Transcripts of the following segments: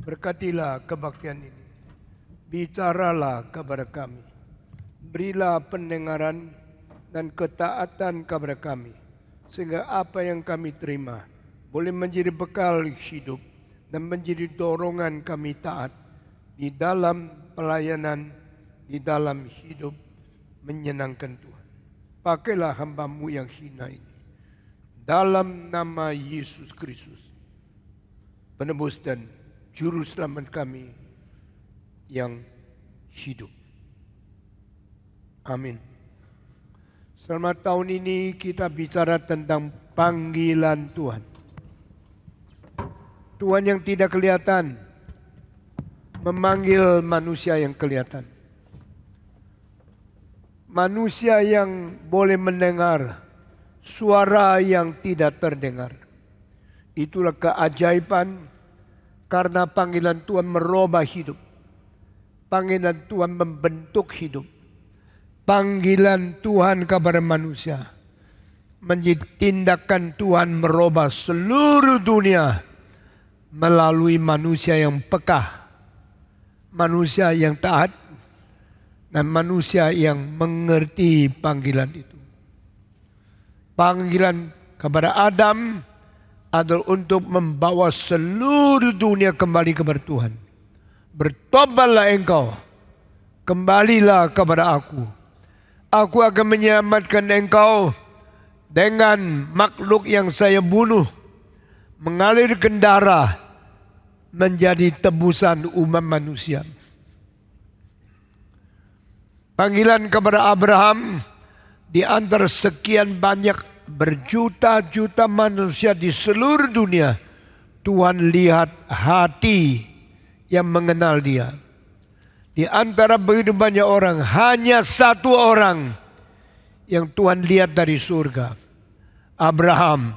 Berkatilah kebaktian ini. Bicaralah kepada kami. Berilah pendengaran dan ketaatan kepada kami. Sehingga apa yang kami terima boleh menjadi bekal hidup dan menjadi dorongan kami taat di dalam pelayanan, di dalam hidup menyenangkan Tuhan. Pakailah hamba-Mu yang hina ini. Dalam nama Yesus Kristus, penebus dan juru selamat kami yang hidup. Amin. Selama tahun ini kita bicara tentang panggilan Tuhan. Tuhan yang tidak kelihatan memanggil manusia yang kelihatan. Manusia yang boleh mendengar suara yang tidak terdengar. Itulah keajaiban karena panggilan Tuhan merubah hidup. Panggilan Tuhan membentuk hidup. Panggilan Tuhan kepada manusia menjadi tindakan Tuhan merubah seluruh dunia melalui manusia yang peka, manusia yang taat, dan manusia yang mengerti panggilan itu. Panggilan kepada Adam adalah untuk membawa seluruh dunia kembali kepada Tuhan. Bertobatlah engkau, kembalilah kepada aku. Aku akan menyelamatkan engkau dengan makhluk yang saya bunuh, mengalirkan darah menjadi tebusan umat manusia. Panggilan kepada Abraham di antara sekian banyak berjuta-juta manusia di seluruh dunia, Tuhan lihat hati yang mengenal dia. Di antara begitu banyak orang, hanya satu orang yang Tuhan lihat dari surga. Abraham.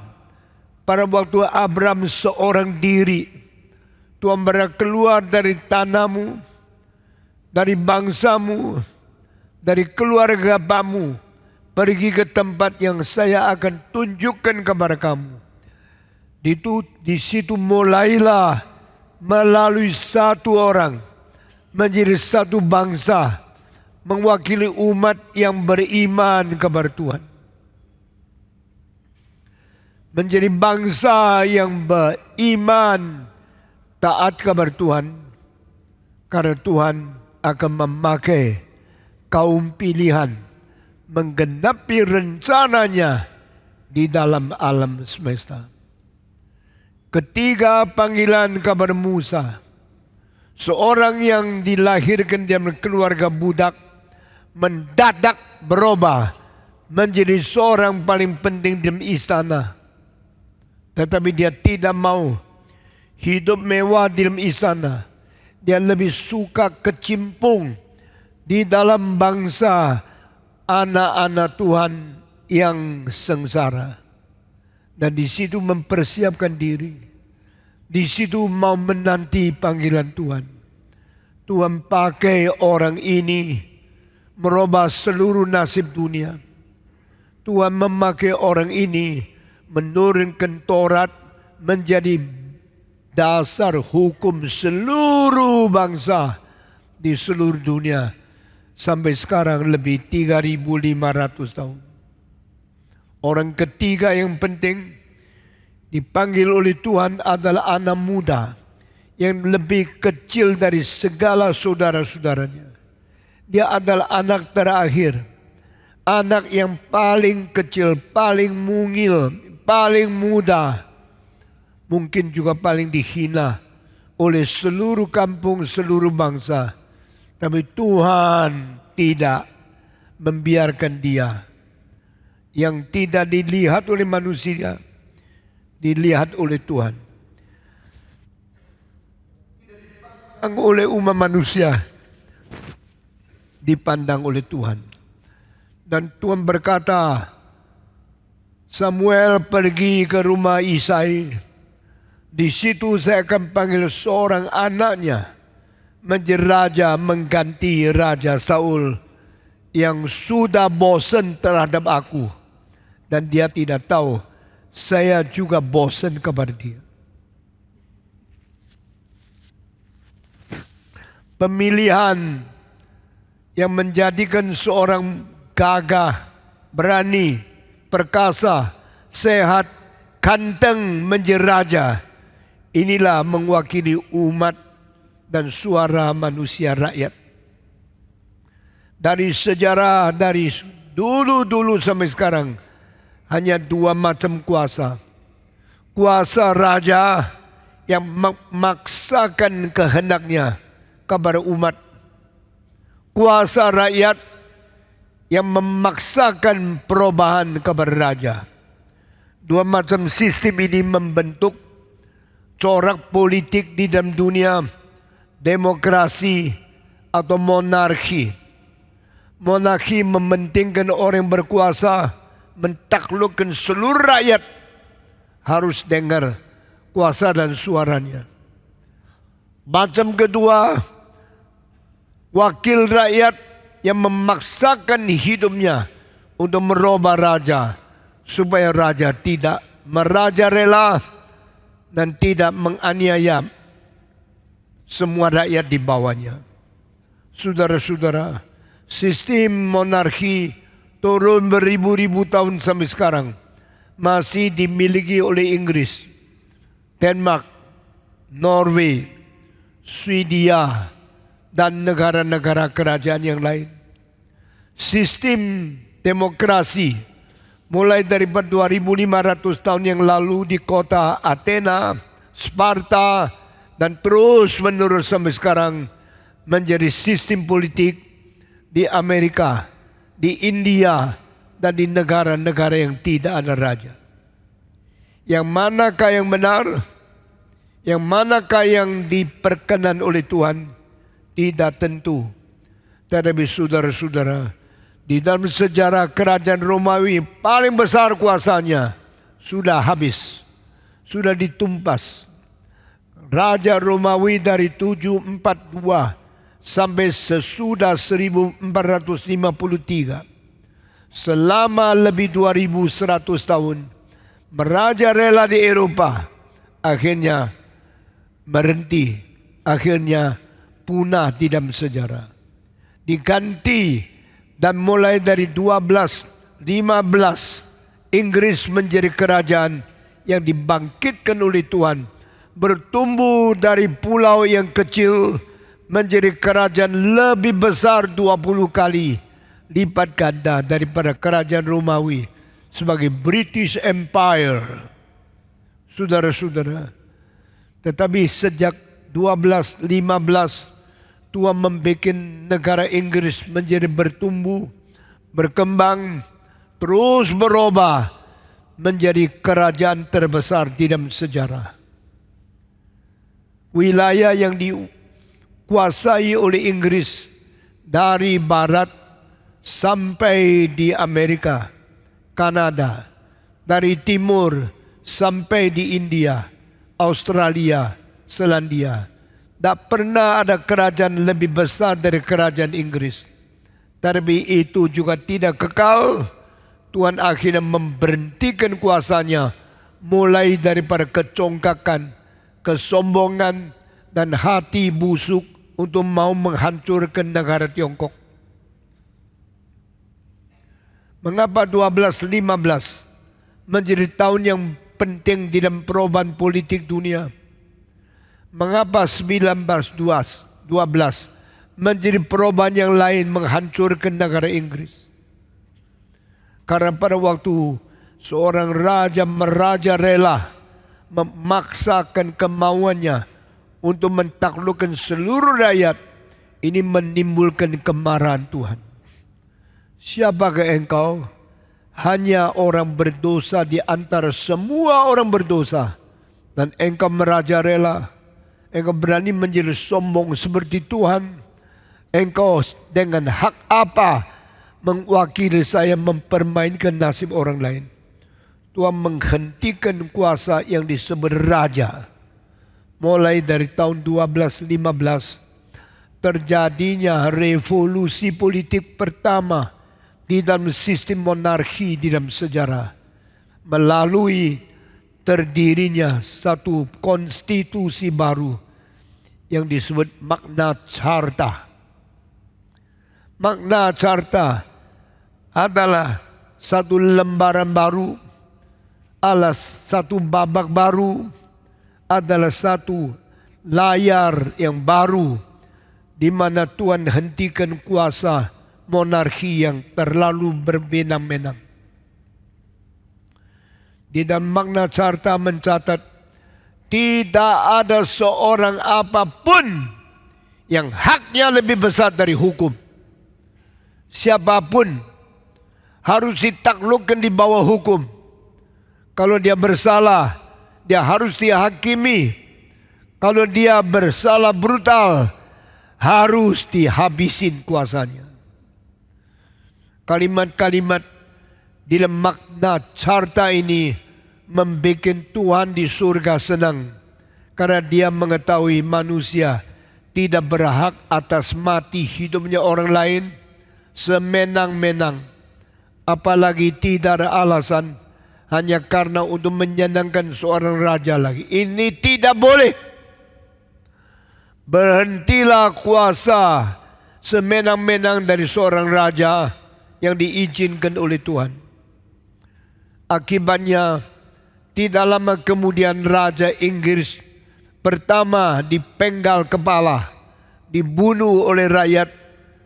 Pada waktu Abraham seorang diri, Tuhan berkata, keluar dari tanahmu, dari bangsamu, dari keluarga bapamu, pergi ke tempat yang saya akan tunjukkan kepada kamu. Di situ mulailah melalui satu orang menjadi satu bangsa, mewakili umat yang beriman kepada Tuhan. Menjadi bangsa yang beriman, taat kepada Tuhan, karena Tuhan akan memakai kaum pilihan menggenapi rencananya di dalam alam semesta. Ketiga, panggilan kepada Musa. Seorang yang dilahirkan dalam keluarga budak mendadak berubah menjadi seorang paling penting dalam istana. Tetapi dia tidak mau hidup mewah di dalam istana. Dia lebih suka kecimpung di dalam bangsa anak-anak Tuhan yang sengsara. Dan di situ mempersiapkan diri. Di situ mau menanti panggilan Tuhan. Tuhan pakai orang ini merubah seluruh nasib dunia. Tuhan memakai orang ini menurunkan Taurat menjadi dasar hukum seluruh bangsa di seluruh dunia. Sampai sekarang lebih 3.500 tahun. Orang ketiga yang penting dipanggil oleh Tuhan adalah anak muda yang lebih kecil dari segala saudara-saudaranya. Dia adalah anak terakhir, anak yang paling kecil, paling mungil, paling muda, mungkin juga paling dihina oleh seluruh kampung, seluruh bangsa. Tapi Tuhan tidak membiarkan dia. Yang tidak dilihat oleh manusia, dilihat oleh Tuhan. Dipandang oleh umat manusia, dipandang oleh Tuhan. Dan Tuhan berkata, Samuel pergi ke rumah Isai. Di situ saya akan panggil seorang anaknya menjadi raja mengganti Raja Saul yang sudah bosan terhadap aku. Dan dia tidak tahu saya juga bosan kepada dia. pemilihan yang menjadikan seorang gagah, berani, perkasa, sehat, ganteng menjadi raja. Inilah mewakili umat dan suara manusia rakyat. Dari sejarah, dari dulu sampai sekarang, hanya dua macam kuasa. Kuasa raja yang memaksakan kehendaknya kepada umat. Kuasa rakyat yang memaksakan perubahan kepada raja. Dua macam sistem ini membentuk corak politik di dalam dunia, demokrasi atau monarki. Monarki mementingkan orang yang berkuasa, mentaklukkan seluruh rakyat harus dengar kuasa dan suaranya. Macam kedua, wakil rakyat yang memaksakan hidupnya untuk merubah raja, supaya raja tidak merajalela dan tidak menganiaya semua rakyat di bawahnya. Saudara-saudara, sistem monarki turun beribu-ribu tahun sampai sekarang masih dimiliki oleh Inggris, Denmark, Norway, Swedia, dan negara-negara kerajaan yang lain. Sistem demokrasi mulai daripada 2500 tahun yang lalu di kota Athena, Sparta, dan terus menerus sampai sekarang menjadi sistem politik di Amerika, di India, dan di negara-negara yang tidak ada raja. Yang manakah yang benar? Yang manakah yang diperkenan oleh Tuhan? Tidak tentu. Tetapi saudara-saudara, di dalam sejarah kerajaan Romawi paling besar kuasanya sudah habis, sudah ditumpas. Raja Romawi dari 742 sampai sesudah 1453, selama lebih 2100 tahun merajalela di Eropa, akhirnya berhenti, akhirnya punah di dalam sejarah. Diganti, dan mulai dari 1215 Inggris menjadi kerajaan yang dibangkitkan oleh Tuhan, bertumbuh dari pulau yang kecil menjadi kerajaan lebih besar 20 kali lipat ganda daripada kerajaan Romawi sebagai British Empire. Saudara-saudara, tetapi sejak 1215 Tuhan membuat negara Inggris menjadi bertumbuh, berkembang, terus berubah menjadi kerajaan terbesar di dalam sejarah. Wilayah yang dikuasai oleh Inggris dari barat sampai di Amerika, Kanada, dari timur sampai di India, Australia, Selandia. Tak pernah ada kerajaan lebih besar dari kerajaan Inggris. Tapi itu juga tidak kekal. Tuhan akhirnya memberhentikan kuasanya, mulai daripada kecongkakan, kesombongan, dan hati busuk untuk mau menghancurkan negara Tiongkok. Mengapa 1215 menjadi tahun yang penting di dalam perubahan politik dunia? Mengapa 1912 menjadi perubahan yang lain menghancurkan negara Inggris? Karena pada waktu seorang raja merajalela, memaksakan kemauannya untuk mentaklukkan seluruh rakyat, ini menimbulkan kemarahan Tuhan. Siapakah engkau? Hanya orang berdosa di antara semua orang berdosa, dan engkau merajalela. Engkau berani menjadi sombong seperti Tuhan. Engkau dengan hak apa mewakili saya mempermainkan nasib orang lain? Tuhan menghentikan kuasa yang disebut raja. Mulai dari tahun 1215 terjadinya revolusi politik pertama di dalam sistem monarki di dalam sejarah, melalui terdirinya satu konstitusi baru yang disebut Magna Carta. Magna Carta adalah satu lembaran baru, adalah satu babak baru, adalah satu layar yang baru di mana Tuhan hentikan kuasa monarki yang terlalu berbenam-benam. Di dalam Magna Carta mencatat, tidak ada seorang apapun yang haknya lebih besar dari hukum. Siapapun harus ditaklukkan di bawah hukum. Kalau dia bersalah, dia harus dihakimi. Kalau dia bersalah brutal, harus dihabisin kuasanya. Kalimat-kalimat di dalam Magna Carta ini membuat Tuhan di surga senang, karena dia mengetahui manusia tidak berhak atas mati hidupnya orang lain semenang-menang, apalagi tidak ada alasan hanya karena untuk menyenangkan seorang raja lagi. Ini tidak boleh. Berhentilah kuasa semenang-menang dari seorang raja yang diizinkan oleh Tuhan. Akibatnya, tidak lama kemudian Raja Inggris pertama dipenggal kepala, dibunuh oleh rakyat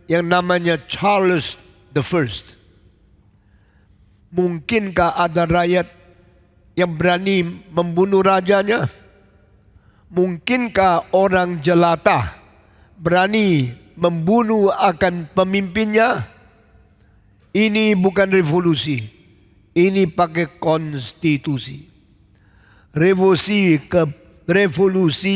yang namanya Charles I. Mungkinkah ada rakyat yang berani membunuh rajanya? Mungkinkah orang jelata berani membunuh akan pemimpinnya? Ini bukan revolusi, ini pakai konstitusi. Revolusi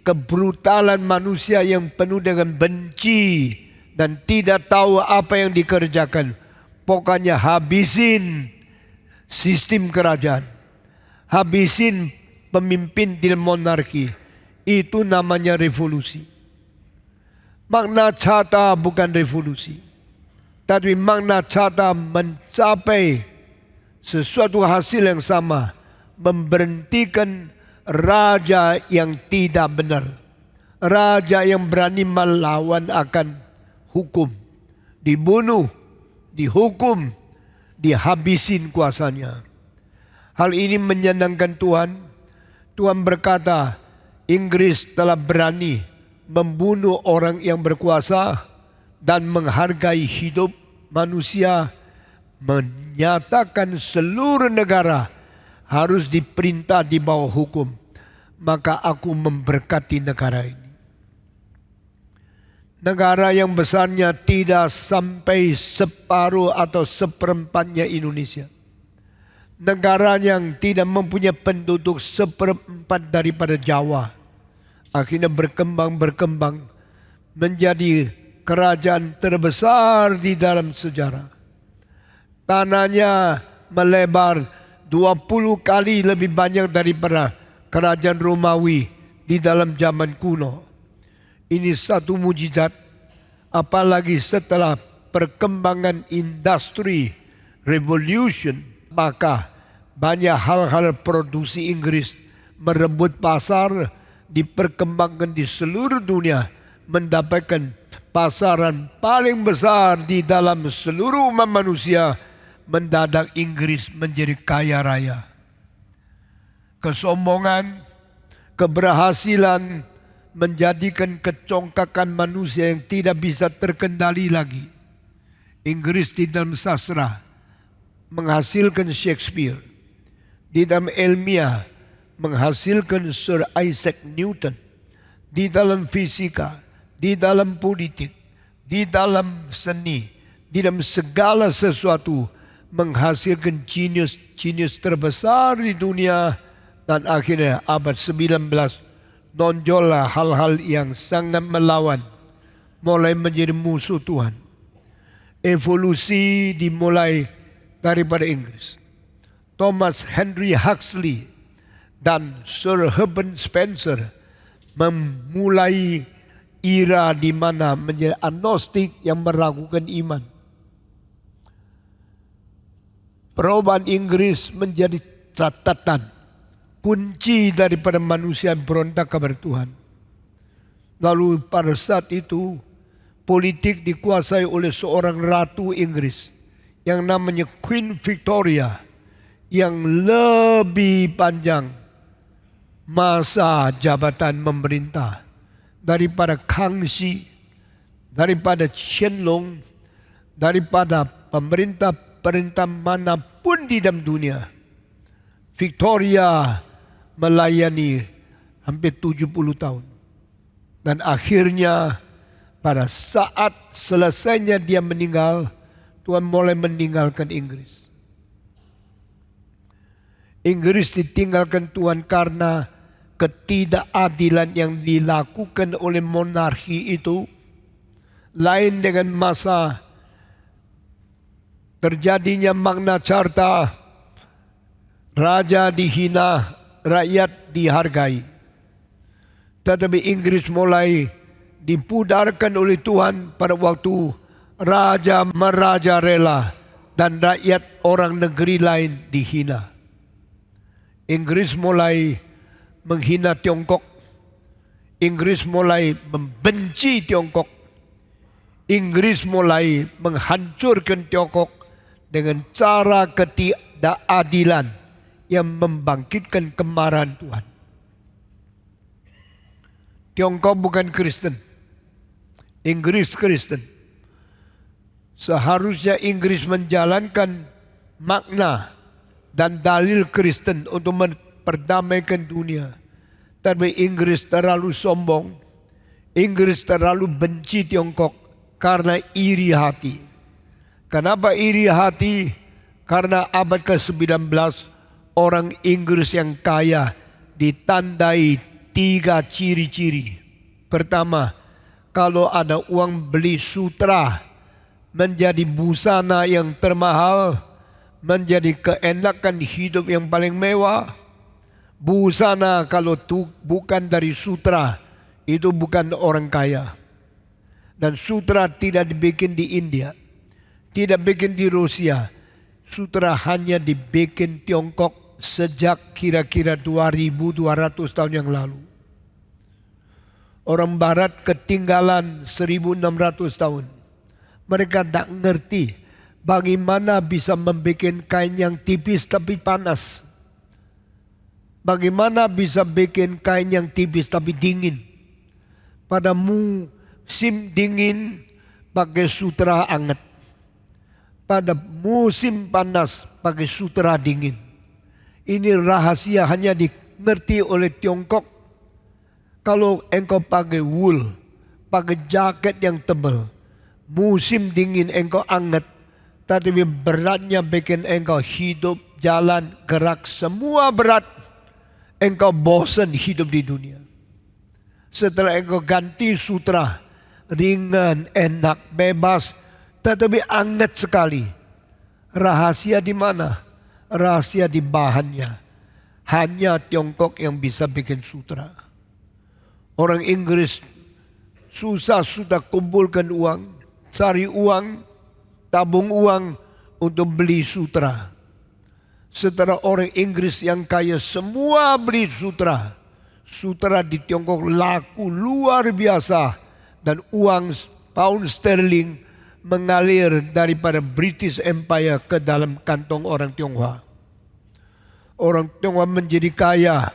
kebrutalan manusia yang penuh dengan benci dan tidak tahu apa yang dikerjakan. Pokoknya habisin sistem kerajaan, habisin pemimpin di monarki. Itu namanya revolusi. Magna Carta bukan revolusi, tapi Magna Carta mencapai sesuatu hasil yang sama, memberhentikan raja yang tidak benar, raja yang berani melawan akan hukum, dibunuh, dihukum, dihabisin kuasanya. Hal ini menyenangkan Tuhan. Tuhan berkata, Inggris telah berani membunuh orang yang berkuasa dan menghargai hidup manusia, menyatakan seluruh negara harus diperintah di bawah hukum. Maka aku memberkati negara ini. Negara yang besarnya tidak sampai separuh atau seperempatnya Indonesia. Negara yang tidak mempunyai penduduk seperempat daripada Jawa. Akhirnya berkembang menjadi kerajaan terbesar di dalam sejarah. Tanahnya melebar 20 kali lebih banyak daripada kerajaan Romawi di dalam zaman kuno. Ini satu mujizat, apalagi setelah perkembangan industri revolution, maka banyak hal-hal produksi Inggris merebut pasar, diperkembangkan di seluruh dunia, mendapatkan pasaran paling besar di dalam seluruh umat manusia. Mendadak Inggris menjadi kaya raya. Kesombongan, keberhasilan menjadikan kecongkakan manusia yang tidak bisa terkendali lagi. Inggris di dalam sastra menghasilkan Shakespeare, di dalam ilmiah menghasilkan Sir Isaac Newton, di dalam fisika, di dalam politik, di dalam seni, di dalam segala sesuatu menghasilkan jenius terbesar di dunia. Dan akhirnya abad 19 nonjollah hal-hal yang sangat melawan, mulai menjadi musuh Tuhan. Evolusi dimulai daripada Inggris. Thomas Henry Huxley dan Sir Herbert Spencer memulai era di mana menjadi agnostik yang meragukan iman. Perubahan Inggris menjadi catatan kunci daripada manusia yang berontak kepada Tuhan. Lalu pada saat itu politik dikuasai oleh seorang ratu Inggris yang namanya Queen Victoria yang lebih panjang masa jabatan memerintah daripada Kangxi, daripada Qianlong, daripada pemerintah manapun di dalam dunia. Victoria melayani hampir 70 tahun. Dan akhirnya pada saat selesainya dia meninggal, Tuhan mulai meninggalkan Inggris. Inggris ditinggalkan Tuhan karena ketidakadilan yang dilakukan oleh monarki itu. Lain dengan masa terjadinya Magna Carta, raja dihina, rakyat dihargai. Tetapi Inggris mulai dipudarkan oleh Tuhan pada waktu raja merajalela dan rakyat orang negeri lain dihina. Inggris mulai menghina Tiongkok. Inggris mulai membenci Tiongkok. Inggris mulai menghancurkan Tiongkok dengan cara ketidakadilan yang membangkitkan kemarahan Tuhan. Tiongkok bukan Kristen, Inggris Kristen. Seharusnya Inggris menjalankan makna dan dalil Kristen untuk memperdamaikan dunia. Tapi Inggris terlalu sombong, Inggris terlalu benci Tiongkok karena iri hati. Kenapa iri hati? Karena abad ke-19 orang Inggris yang kaya ditandai 3 ciri-ciri. Pertama, kalau ada uang beli sutra menjadi busana yang termahal, menjadi keenakan hidup yang paling mewah. Busana kalau bukan dari sutra, itu bukan orang kaya. Dan sutra tidak dibikin di India, tidak bikin di Rusia. Sutra hanya dibikin Tiongkok sejak kira-kira 2200 tahun yang lalu. Orang barat ketinggalan 1600 tahun. Mereka tak ngerti bagaimana bisa membuat kain yang tipis tapi panas. Bagaimana bisa bikin kain yang tipis tapi dingin. Pada musim dingin pakai sutra anget. Pada musim panas pakai sutra dingin. Ini rahasia hanya dimengerti oleh Tiongkok. Kalau engkau pakai wool, pakai jaket yang tebal, musim dingin engkau anget, tapi beratnya bikin engkau hidup, jalan, gerak, semua berat. Engkau bosan hidup di dunia. Setelah engkau ganti sutra, ringan, enak, bebas, tetapi anget sekali. Rahasia di mana? Rahasia di bahannya. Hanya Tiongkok yang bisa bikin sutra. Orang Inggris susah sudah kumpulkan uang, cari uang, tabung uang untuk beli sutra. Setelah orang Inggris yang kaya semua beli sutra. Sutra di Tiongkok laku luar biasa. Dan uang pound sterling mengalir daripada British Empire ke dalam kantong orang Tionghoa. Orang Tionghoa menjadi kaya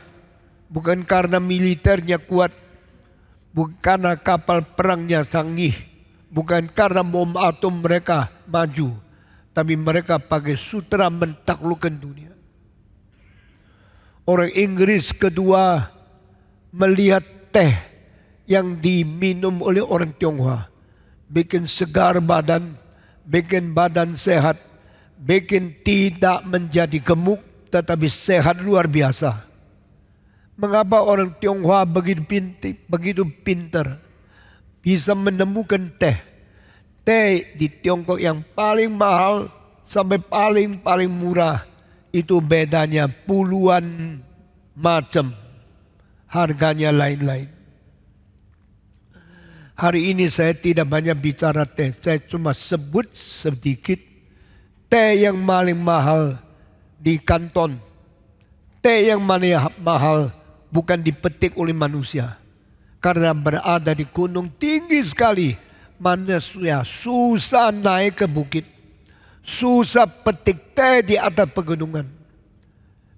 bukan karena militernya kuat, bukan karena kapal perangnya canggih, bukan karena bom atom mereka maju, tapi mereka pakai sutra mentaklukkan dunia. Orang Inggris kedua melihat teh yang diminum oleh orang Tionghoa, bikin segar badan, bikin badan sehat, bikin tidak menjadi gemuk, tetapi sehat luar biasa. Mengapa orang Tionghoa begitu pintar bisa menemukan teh? Teh di Tiongkok yang paling mahal sampai paling murah itu bedanya puluhan macam, harganya lain-lain. Hari ini saya tidak banyak bicara teh, saya cuma sebut sedikit teh yang paling mahal di Kanton. Teh yang paling mahal bukan dipetik oleh manusia, Karena berada di gunung tinggi sekali, manusia susah naik ke bukit. Susah petik teh di atas pegunungan.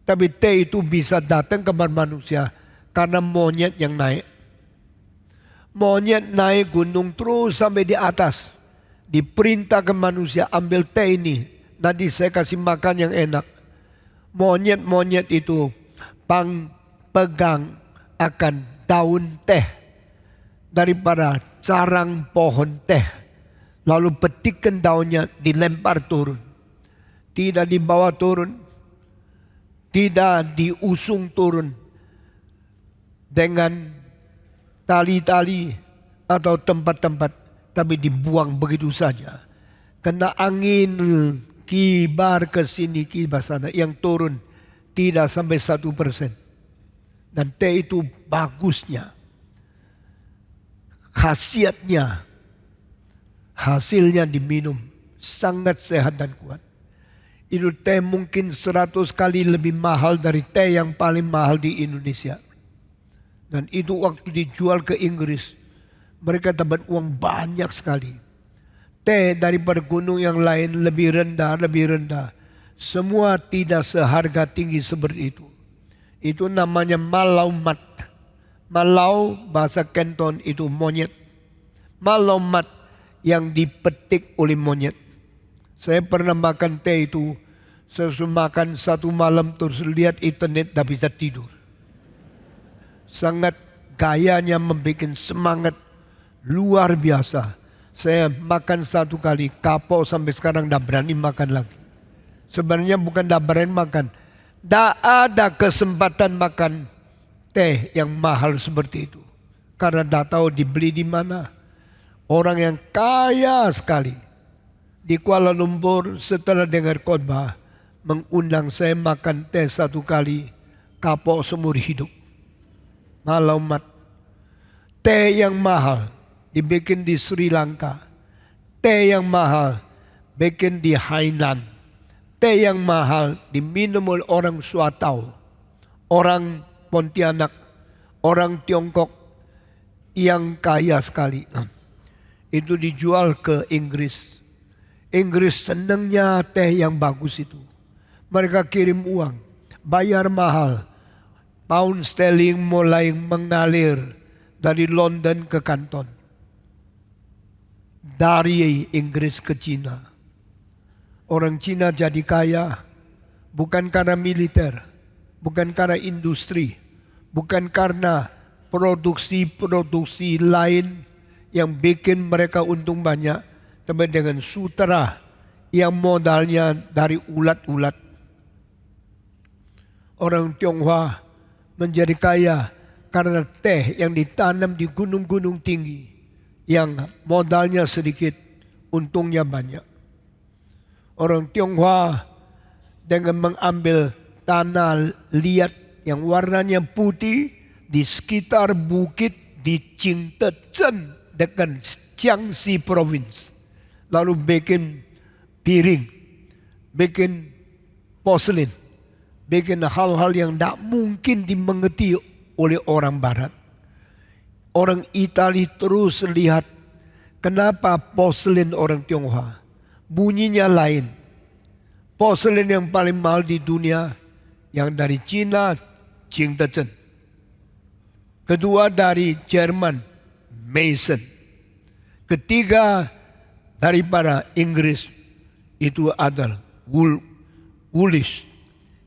Tapi teh itu bisa datang ke manusia karena monyet yang naik. Monyet naik gunung terus sampai di atas. Diperintah ke manusia, ambil teh ini. Nanti saya kasih makan yang enak. Monyet-monyet itu pegang akan daun teh daripada carang pohon teh. Lalu petikkan daunnya, dilempar turun. Tidak dibawa turun. Tidak diusung turun. Dengan tali-tali atau tempat-tempat. Tapi dibuang begitu saja. Kena angin kibar ke sini, kibar sana. Yang turun tidak sampai 1%. Dan teh itu bagusnya. Khasiatnya, hasilnya diminum, sangat sehat dan kuat. Itu teh mungkin 100 kali lebih mahal dari teh yang paling mahal di Indonesia. Dan itu waktu dijual ke Inggris, mereka dapat uang banyak sekali. Teh daripada gunung yang lain lebih rendah. Semua tidak seharga tinggi seperti itu. Itu namanya malaumat. Malau bahasa Canton itu monyet. Malaumat yang dipetik oleh monyet. Saya pernah makan teh itu. Saya makan satu malam terus lihat internet tak bisa tidur. Sangat gayanya membuat semangat luar biasa. Saya makan satu kali kapok sampai sekarang tak berani makan lagi. Sebenarnya bukan tak berani makan. Tak ada kesempatan makan teh yang mahal seperti itu. Karena tak tahu dibeli di mana. Orang yang kaya sekali di Kuala Lumpur setelah dengar khotbah mengundang saya makan teh satu kali, kapok seumur hidup. Malaumat. Teh yang mahal dibikin di Sri Lanka. Teh yang mahal bikin di Hainan. Teh yang mahal diminum oleh orang Suatau, orang Pontianak, orang Tiongkok yang kaya sekali. Itu dijual ke Inggris. Inggris senangnya teh yang bagus itu. Mereka kirim uang, bayar mahal. Pound sterling mulai mengalir dari London ke Kanton. Dari Inggris ke Cina. Orang Cina jadi kaya bukan karena militer, bukan karena industri, bukan karena produksi-produksi lain yang bikin mereka untung banyak, tapi dengan sutera yang modalnya dari ulat-ulat. Orang Tionghoa menjadi kaya karena teh yang ditanam di gunung-gunung tinggi yang modalnya sedikit, untungnya banyak. Orang Tionghoa dengan mengambil tanah liat yang warnanya putih di sekitar bukit di Qingdezhen dekat Jiangxi Province. Lalu bikin piring, bikin porselin, bikin hal-hal yang tidak mungkin dimengerti oleh orang Barat. Orang Itali terus lihat kenapa porselin orang Tionghoa bunyinya lain. Porselin yang paling mahal di dunia yang dari Cina, Qingdezhen. Kedua dari Jerman, Mason. Ketiga daripada Inggris itu adalah Woolwich.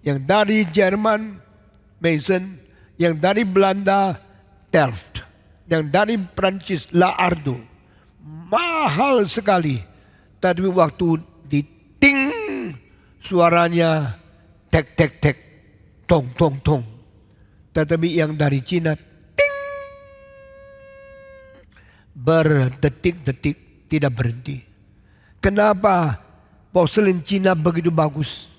Yang dari Jerman, Mason. Yang dari Belanda, Delft. Yang dari Prancis, La Ardo. Mahal sekali. Tapi waktu diting, suaranya tek tek tek, tong tong tong. Tetapi yang dari Cina, ting, berdetik-detik tidak berhenti. Kenapa porselin Cina begitu bagus?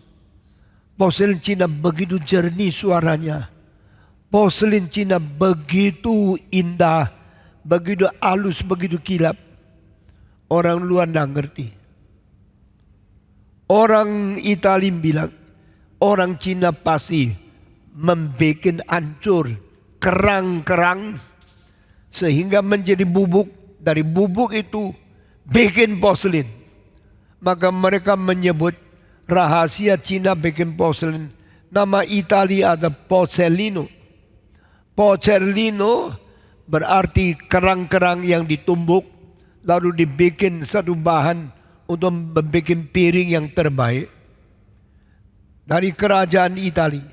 Porselin Cina begitu jernih suaranya. Porselin Cina begitu indah, begitu halus, begitu kilap. Orang luar tidak ngerti. Orang Italia bilang, orang Cina pasti membuat hancur kerang-kerang sehingga menjadi bubuk. Dari bubuk itu bikin porselin. Maka mereka menyebut rahasia Cina bikin porselin. Nama Italia ada Porcellino. Porcellino berarti kerang-kerang yang ditumbuk lalu dibikin satu bahan untuk membuat piring yang terbaik. Dari kerajaan Italia,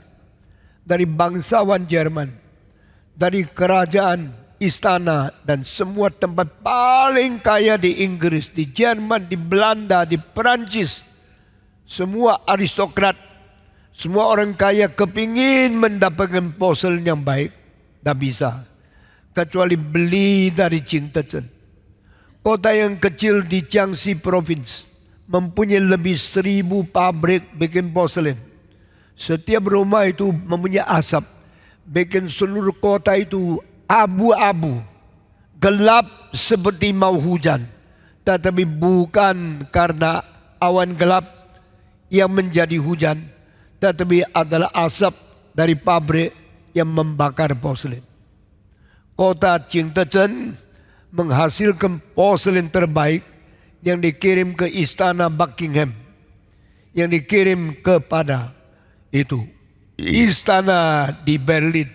dari bangsawan Jerman, dari kerajaan istana dan semua tempat paling kaya di Inggris, di Jerman, di Belanda, di Perancis. Semua aristokrat, semua orang kaya kepingin mendapatkan porselin yang baik. Tak bisa, kecuali beli dari Qingdezhen. Kota yang kecil di Jiangxi Province mempunyai lebih 1000 pabrik bikin porselin. Setiap rumah itu mempunyai asap. Bikin seluruh kota itu abu-abu, gelap seperti mau hujan. Tetapi bukan karena awan gelap yang menjadi hujan, tetapi adalah asap dari pabrik yang membakar porselin. Kota Qingdezhen menghasilkan porselin terbaik yang dikirim ke istana Buckingham, yang dikirim kepada itu istana di Berlin,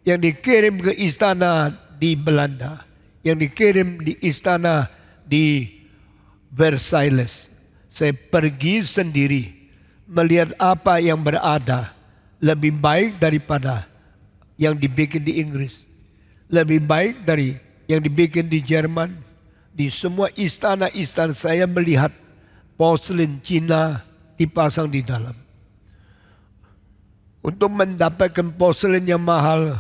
yang dikirim ke istana di Belanda, yang dikirim di istana di Versailles. Saya pergi sendiri melihat apa yang berada lebih baik daripada yang dibikin di Inggris, lebih baik dari yang dibikin di Jerman. Di semua istana-istana saya melihat porselin Cina dipasang di dalam. Untuk mendapatkan porselin yang mahal,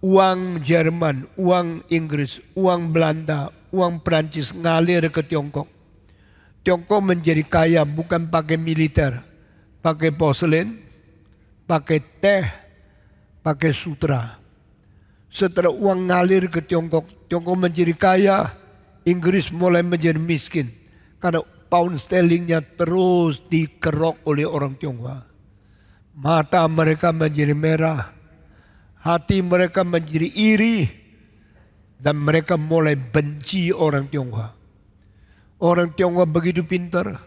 uang Jerman, uang Inggris, uang Belanda, uang Perancis ngalir ke Tiongkok. Tiongkok menjadi kaya bukan pakai militer, pakai porselin, pakai teh, pakai sutra. Setelah uang ngalir ke Tiongkok, Tiongkok menjadi kaya, Inggris mulai menjadi miskin. Karena pound sterlingnya terus dikerok oleh orang Tionghoa. Mata mereka menjadi merah, hati mereka menjadi iri, dan mereka mulai benci orang Tionghoa. Orang Tionghoa begitu pintar,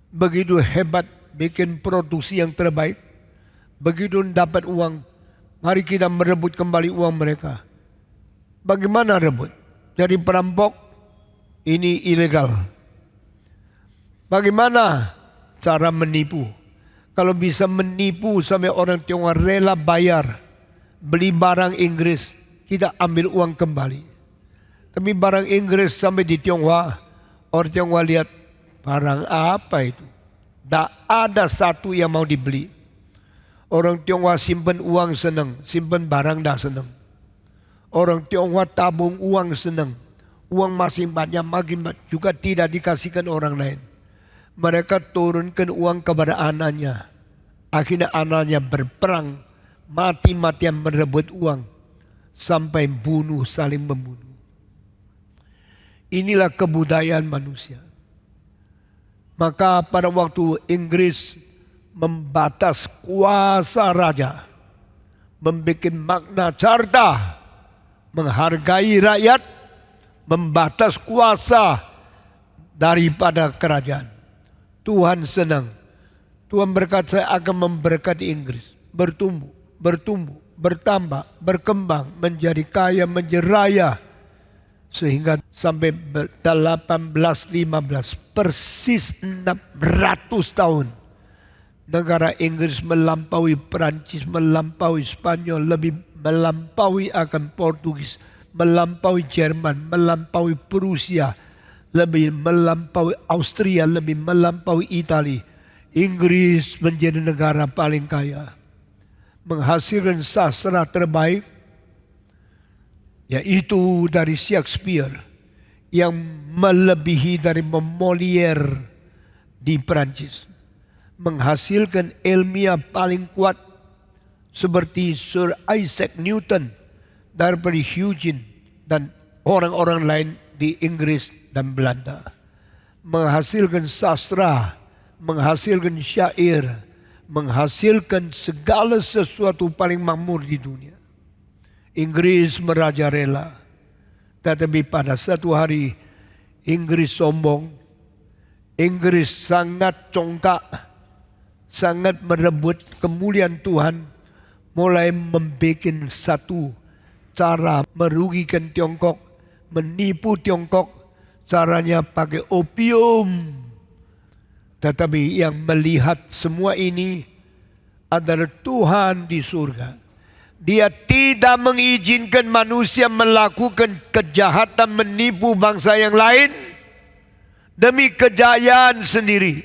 begitu hebat, bikin produksi yang terbaik. Begitu dapat uang, mari kita merebut kembali uang mereka. Bagaimana rebut? Jadi perampok, ini ilegal. Bagaimana cara menipu? Kalau bisa menipu sampai orang Tionghoa rela bayar, beli barang Inggris, kita ambil uang kembali. Tapi barang Inggris sampai di Tionghoa, orang Tionghoa lihat, barang apa itu? Tak ada satu yang mau dibeli. Orang Tionghoa simpan uang senang, simpan barang dah senang. Orang Tionghoa tabung uang senang, uang masih banyak, makin juga tidak dikasihkan orang lain. Mereka turunkan uang kepada anaknya. Akhirnya anaknya berperang, mati-matian merebut uang, sampai bunuh, saling membunuh. Inilah kebudayaan manusia. Maka pada waktu Inggris membatas kuasa raja, membuat Magna Carta, menghargai rakyat, membatas kuasa daripada kerajaan. Tuhan senang. Tuhan berkata, saya akan memberkati Inggris. Bertumbuh, bertumbuh, bertambah, berkembang, menjadi kaya, menjadi raya. Sehingga sampai 1815, persis 600 tahun. Negara Inggris melampaui Perancis, melampaui Spanyol, lebih melampaui akan Portugis, melampaui Jerman, melampaui Prusia, lebih melampaui Austria, lebih melampaui Italia. Inggris menjadi negara paling kaya, menghasilkan sastra terbaik, yaitu dari Shakespeare yang melebihi dari Molière di Perancis, menghasilkan ilmiah paling kuat seperti Sir Isaac Newton daripada Eugene dan orang-orang lain di Inggris dan Belanda, menghasilkan sastra, menghasilkan syair, menghasilkan segala sesuatu paling makmur di dunia. Inggris merajalela. Tetapi pada satu hari Inggris sombong, Inggris sangat congkak, sangat merebut kemuliaan Tuhan, mulai membuat satu cara merugikan Tiongkok, menipu Tiongkok, caranya pakai opium. Tetapi yang melihat semua ini adalah Tuhan di surga. Dia tidak mengizinkan manusia melakukan kejahatan menipu bangsa yang lain demi kejayaan sendiri.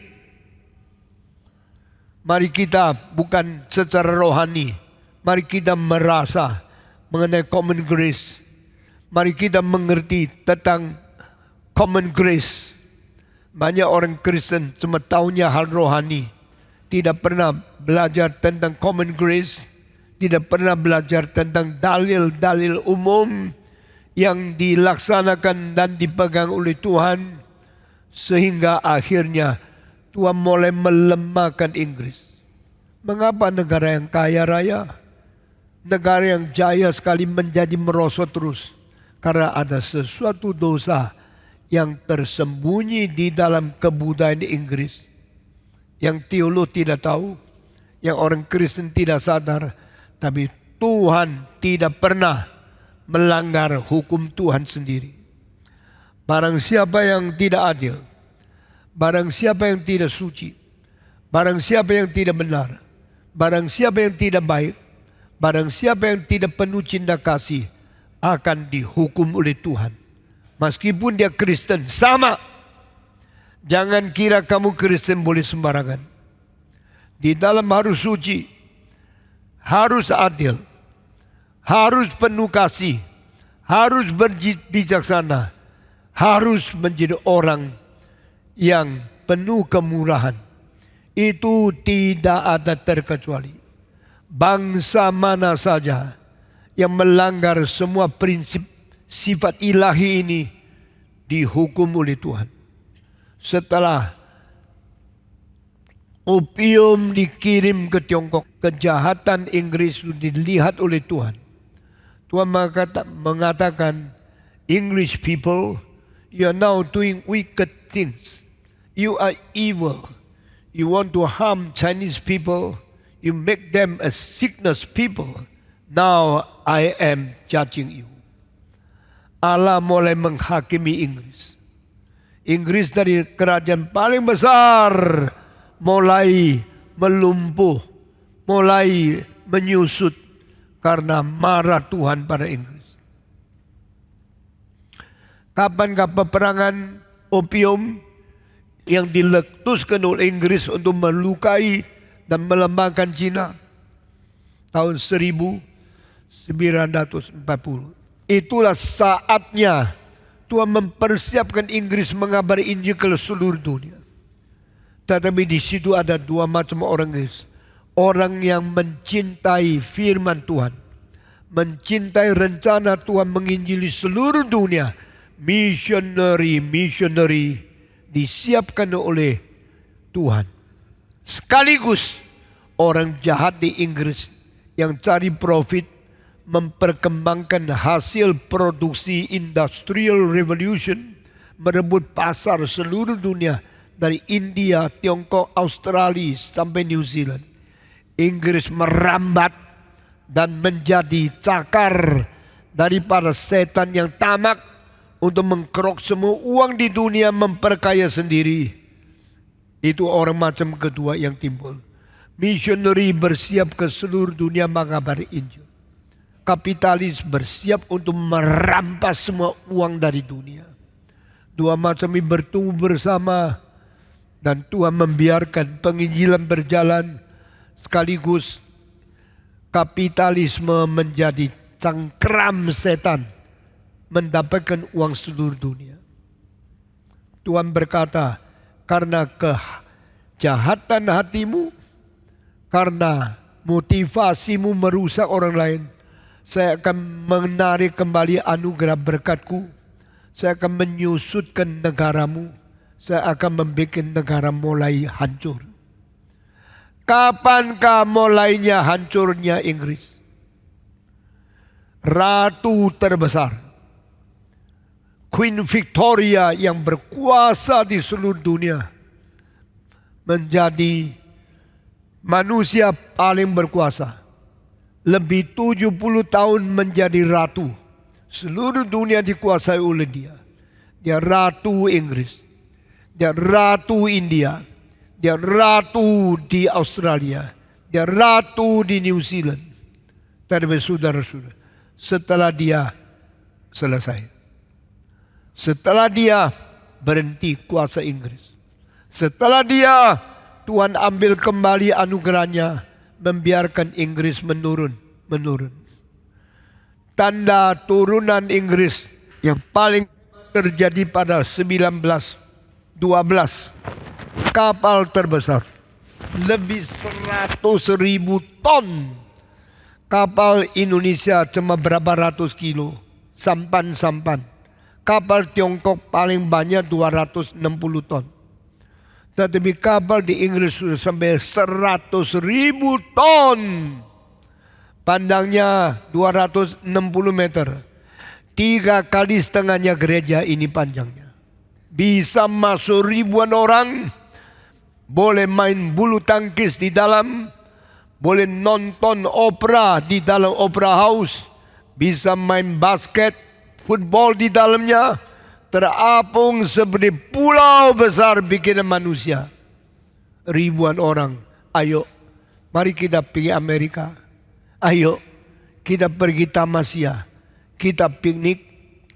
Mari kita bukan secara rohani, mari kita merasa mengenai common grace. Mari kita mengerti tentang common grace. Banyak orang Kristen cuma tahunya hal rohani, tidak pernah belajar tentang common grace, tidak pernah belajar tentang dalil-dalil umum yang dilaksanakan dan dipegang oleh Tuhan, sehingga akhirnya Tuhan mulai melemahkan Inggris. Mengapa negara yang kaya raya, negara yang jaya sekali menjadi merosot terus? Karena ada sesuatu dosa yang tersembunyi di dalam kebudayaan Inggris, yang teolog tidak tahu, yang orang Kristen tidak sadar. Tapi Tuhan tidak pernah melanggar hukum Tuhan sendiri. Barang siapa yang tidak adil, barang siapa yang tidak suci, barang siapa yang tidak benar, barang siapa yang tidak baik, barang siapa yang tidak penuh cinta kasih, akan dihukum oleh Tuhan. Meskipun dia Kristen, sama. Jangan kira kamu Kristen boleh sembarangan. Di dalam harus suci, harus adil, harus penuh kasih, harus berbijaksana, harus menjadi orang yang penuh kemurahan. Itu tidak ada terkecuali. Bangsa mana saja yang melanggar semua prinsip sifat ilahi ini dihukum oleh Tuhan. Setelah opium dikirim ke Tiongkok, kejahatan Inggris dilihat oleh Tuhan. Tuhan mengatakan, English people, you are now doing wicked things. You are evil. You want to harm Chinese people. You make them a sickness people. Now I am judging you. Allah mulai menghakimi Inggris. Inggris dari kerajaan paling besar mulai melumpuh, mulai menyusut karena marah Tuhan pada Inggris. Kapankah peperangan opium yang diletuskan oleh Inggris untuk melukai dan melemahkan Cina tahun 1940. Itulah saatnya Tuhan mempersiapkan Inggris mengabari Injil ke seluruh dunia. Tetapi di situ ada dua macam orang Inggris. Orang yang mencintai firman Tuhan, mencintai rencana Tuhan menginjili seluruh dunia. Missionary disiapkan oleh Tuhan. Sekaligus orang jahat di Inggris yang cari profit, memperkembangkan hasil produksi industrial revolution, merebut pasar seluruh dunia dari India, Tiongkok, Australia sampai New Zealand. Inggris merambat dan menjadi cakar daripada setan yang tamak untuk mengkerok semua uang di dunia, memperkaya sendiri. Itu orang macam kedua yang timbul. Missionary bersiap ke seluruh dunia mengabari Injil. Kapitalis bersiap untuk merampas semua uang dari dunia. Dua macam ini bertumbuh bersama, dan Tuhan membiarkan penginjilan berjalan, sekaligus kapitalisme menjadi cengkram setan mendapatkan uang seluruh dunia. Tuhan berkata, karena kejahatan hatimu, karena motivasimu merusak orang lain, saya akan menarik kembali anugerah berkatku. Saya akan menyusutkan negaramu. Saya akan membuat negara mulai hancur. Kapankah mulainya hancurnya Inggris? Ratu terbesar, Queen Victoria yang berkuasa di seluruh dunia menjadi manusia paling berkuasa. Lebih 70 tahun menjadi ratu. Seluruh dunia dikuasai oleh dia. Dia ratu Inggris. Dia ratu India. Dia ratu di Australia. Dia ratu di New Zealand. Tapi saudara-saudara, setelah dia selesai. Setelah dia berhenti kuasa Inggris. Setelah dia, Tuhan ambil kembali anugerahnya, membiarkan Inggris menurun. Tanda turunan Inggris yang paling terjadi pada 1912. Kapal terbesar. Lebih 100.000 ton. Kapal Indonesia cuma berapa ratus kilo. Sampan. Kapal Tiongkok paling banyak 260 ton. Tetapi kapal di Inggris sudah sampai 100.000 ton. Pandangnya 260 meter. 3,5 kali gereja ini panjangnya. Bisa masuk ribuan orang. Boleh main bulu tangkis di dalam. Boleh nonton opera di dalam opera house. Bisa main basket, football di dalamnya. Terapung seperti pulau besar bikinan manusia. Ribuan orang. Ayo, mari kita pergi Amerika. Ayo, kita pergi Tamasya. Kita piknik,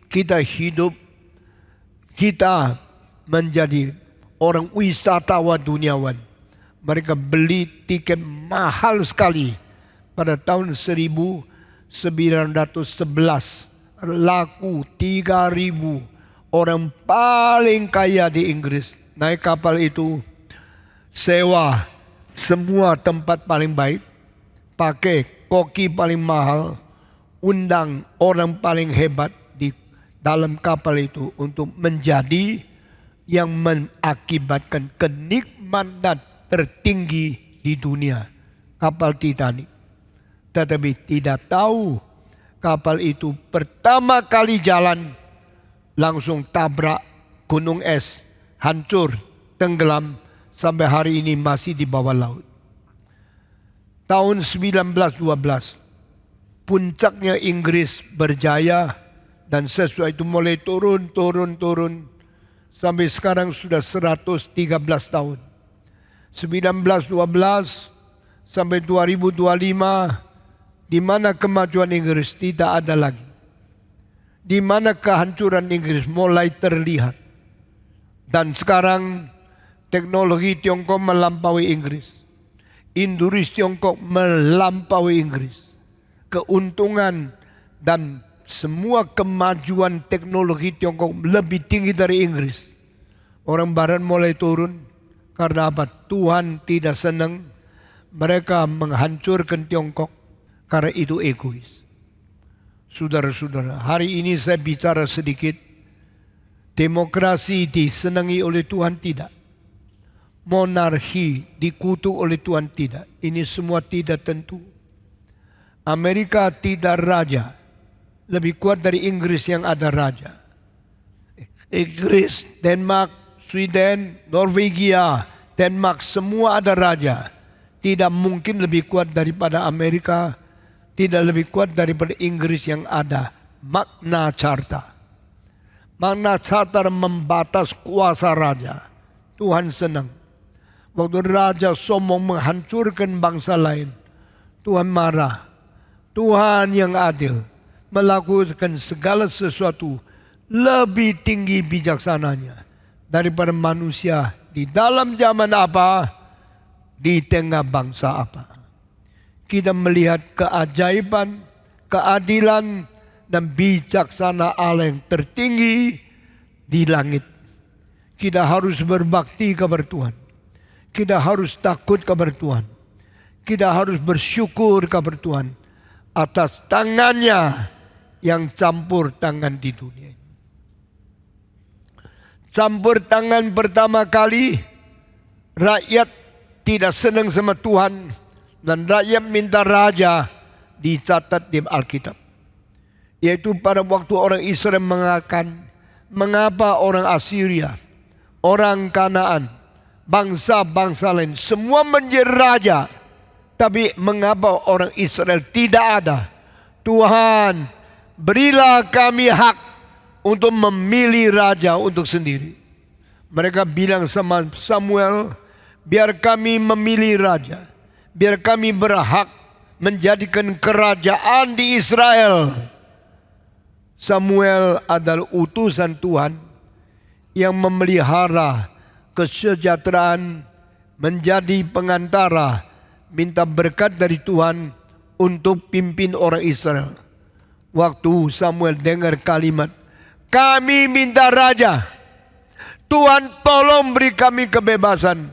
kita hidup. Kita menjadi orang wisatawan duniawan. Mereka beli tiket mahal sekali. Pada tahun 1911. Laku 3.000. Orang paling kaya di Inggris naik kapal itu, sewa semua tempat paling baik, pakai koki paling mahal, undang orang paling hebat di dalam kapal itu untuk menjadi yang mengakibatkan kenikmatan tertinggi di dunia, kapal Titanic. Tetapi tidak tahu kapal itu pertama kali jalan langsung tabrak gunung es, hancur, tenggelam, sampai hari ini masih di bawah laut. Tahun 1912, puncaknya Inggris berjaya dan sesuai itu mulai turun. Sampai sekarang sudah 113 tahun. 1912 sampai 2025, di mana kemajuan Inggris tidak ada lagi. Di mana kehancuran Inggris mulai terlihat. Dan sekarang teknologi Tiongkok melampaui Inggris. Industri Tiongkok melampaui Inggris. Keuntungan dan semua kemajuan teknologi Tiongkok lebih tinggi dari Inggris. Orang Barat mulai turun. Karena apa? Tuhan tidak senang mereka menghancurkan Tiongkok. Karena itu egois. Saudara-saudara, hari ini saya bicara sedikit. Demokrasi disenangi oleh Tuhan, tidak. Monarki dikutuk oleh Tuhan, tidak. Ini semua tidak tentu. Amerika tidak raja. Lebih kuat dari Inggris yang ada raja. Inggris, Denmark, Sweden, Norwegia, Denmark, semua ada raja. Tidak mungkin lebih kuat daripada Amerika. Tidak lebih kuat daripada Inggris yang ada Magna Carta. Magna Carta membatas kuasa raja. Tuhan senang. Waktu raja sombong menghancurkan bangsa lain, Tuhan marah. Tuhan yang adil melakukan segala sesuatu lebih tinggi bijaksananya daripada manusia di dalam zaman apa, di tengah bangsa apa. Kita melihat keajaiban, keadilan, dan bijaksana Allah yang tertinggi di langit. Kita harus berbakti kepada Tuhan. Kita harus takut kepada Tuhan. Kita harus bersyukur kepada Tuhan atas tangannya yang campur tangan di dunia ini. Campur tangan pertama kali, rakyat tidak senang sama Tuhan. Dan rakyat minta raja, dicatat di Alkitab. Yaitu pada waktu orang Israel mengatakan, mengapa orang Assyria, orang Kanaan, bangsa-bangsa lain semua menjadi raja, tapi mengapa orang Israel tidak ada? Tuhan, berilah kami hak untuk memilih raja untuk sendiri. Mereka bilang sama Samuel, biar kami memilih raja, biar kami berhak menjadikan kerajaan di Israel. Samuel adalah utusan Tuhan yang memelihara kesejahteraan, menjadi pengantara, minta berkat dari Tuhan untuk pimpin orang Israel. Waktu Samuel dengar kalimat, kami minta raja, Tuhan tolong beri kami kebebasan,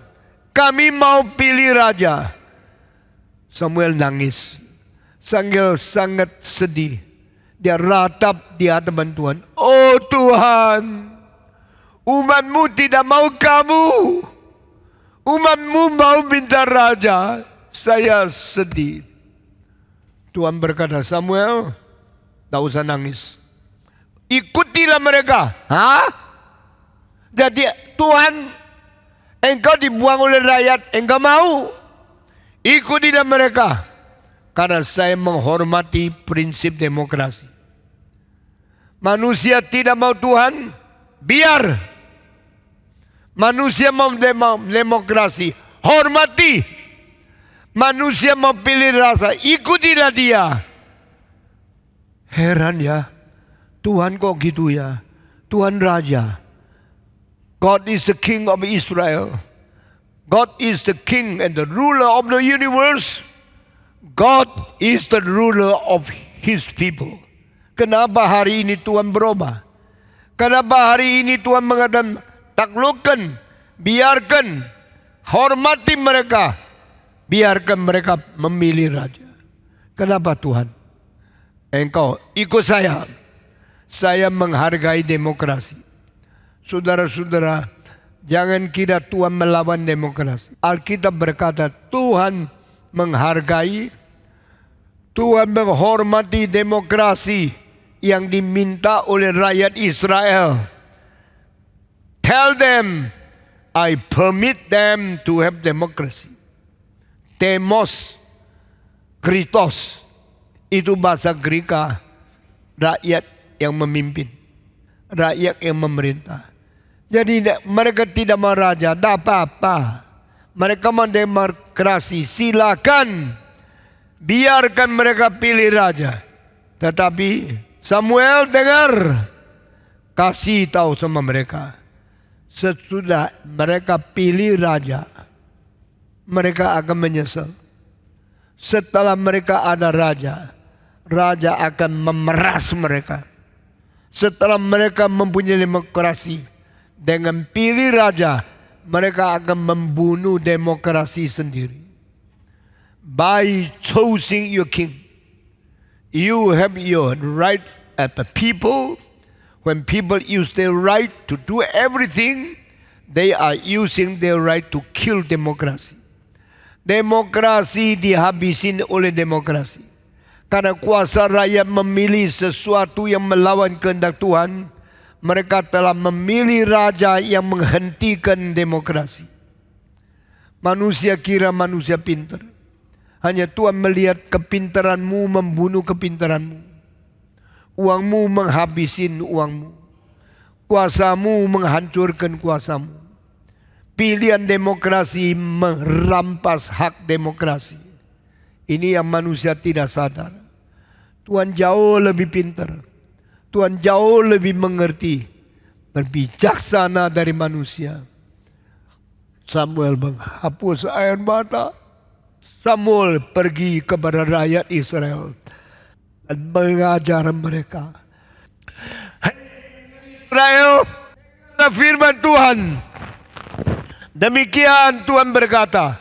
kami mau pilih raja. Samuel nangis. Samuel sangat sedih. Dia ratap di hadapan Tuhan. Oh Tuhan, umatmu tidak mau kamu. Umatmu mau minta raja. Saya sedih. Tuhan berkata, Samuel, tak usah nangis. Ikutilah mereka. Hah? Jadi Tuhan, engkau dibuang oleh rakyat, engkau mau? Ikutilah mereka. Karena saya menghormati prinsip demokrasi. Manusia tidak mau Tuhan, biar. Manusia mau demokrasi, hormati. Manusia mau pilih rasa, ikutilah dia. Heran ya, Tuhan kok gitu ya. Tuhan Raja. God is the King of Israel. God is the King and the ruler of the universe. God is the ruler of His people. Kenapa hari ini Tuhan berubah? Kenapa hari ini Tuhan mengatakan taklukkan, biarkan, hormati mereka, biarkan mereka memilih raja. Kenapa Tuhan? Engkau ikut saya. Saya menghargai demokrasi. Saudara-saudara, jangan kira Tuhan melawan demokrasi. Alkitab berkata Tuhan menghargai, Tuhan menghormati demokrasi yang diminta oleh rakyat Israel. Tell them, I permit them to have democracy. Demos, kritos, itu bahasa Greka, rakyat yang memimpin, rakyat yang memerintah. Jadi mereka tidak mau raja, tidak apa-apa. Mereka mau demokrasi, silakan. Biarkan mereka pilih raja. Tetapi Samuel dengar, kasih tahu sama mereka. Sesudah mereka pilih raja, mereka akan menyesal. Setelah mereka ada raja, raja akan memeras mereka. Setelah mereka mempunyai demokrasi, dengan pilih raja, mereka akan membunuh demokrasi sendiri. By choosing your king, you have your right as a people. When people use their right to do everything, they are using their right to kill demokrasi. Demokrasi dihabisin oleh demokrasi. Karena kuasa rakyat memilih sesuatu yang melawan kehendak Tuhan, mereka telah memilih raja yang menghentikan demokrasi. Manusia kira manusia pintar. Hanya Tuhan melihat kepintaranmu membunuh kepintaranmu. Uangmu menghabisin uangmu. Kuasamu menghancurkan kuasamu. Pilihan demokrasi merampas hak demokrasi. Ini yang manusia tidak sadar. Tuhan jauh lebih pintar. Tuhan jauh lebih mengerti. Berbijaksana dari manusia. Samuel menghapus air mata. Samuel pergi kepada rakyat Israel dan mengajar mereka. Israel, firman Tuhan. Demikian Tuhan berkata,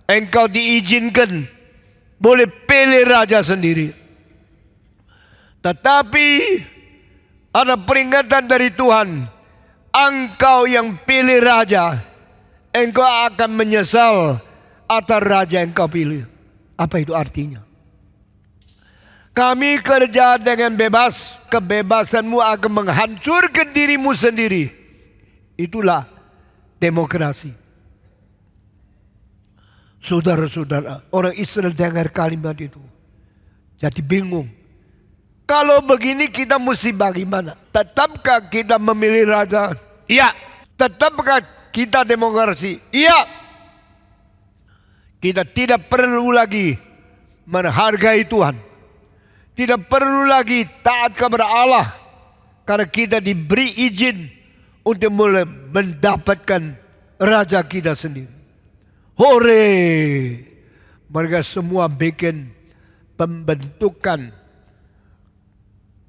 engkau diizinkan boleh pilih raja sendiri. Tetapi ada peringatan dari Tuhan. Engkau yang pilih raja, engkau akan menyesal atas raja yang kau pilih. Apa itu artinya? Kami kerja dengan bebas. Kebebasanmu akan menghancurkan dirimu sendiri. Itulah demokrasi. Saudara-saudara, orang Israel dengar kalimat itu, jadi bingung. Kalau begini kita mesti bagaimana? Tetapkah kita memilih raja? Iya. Tetapkah kita demokrasi? Iya. Kita tidak perlu lagi menghargai Tuhan. Tidak perlu lagi taat kepada Allah. Karena kita diberi izin untuk mulai mendapatkan raja kita sendiri. Hore! Mereka semua bikin pembentukan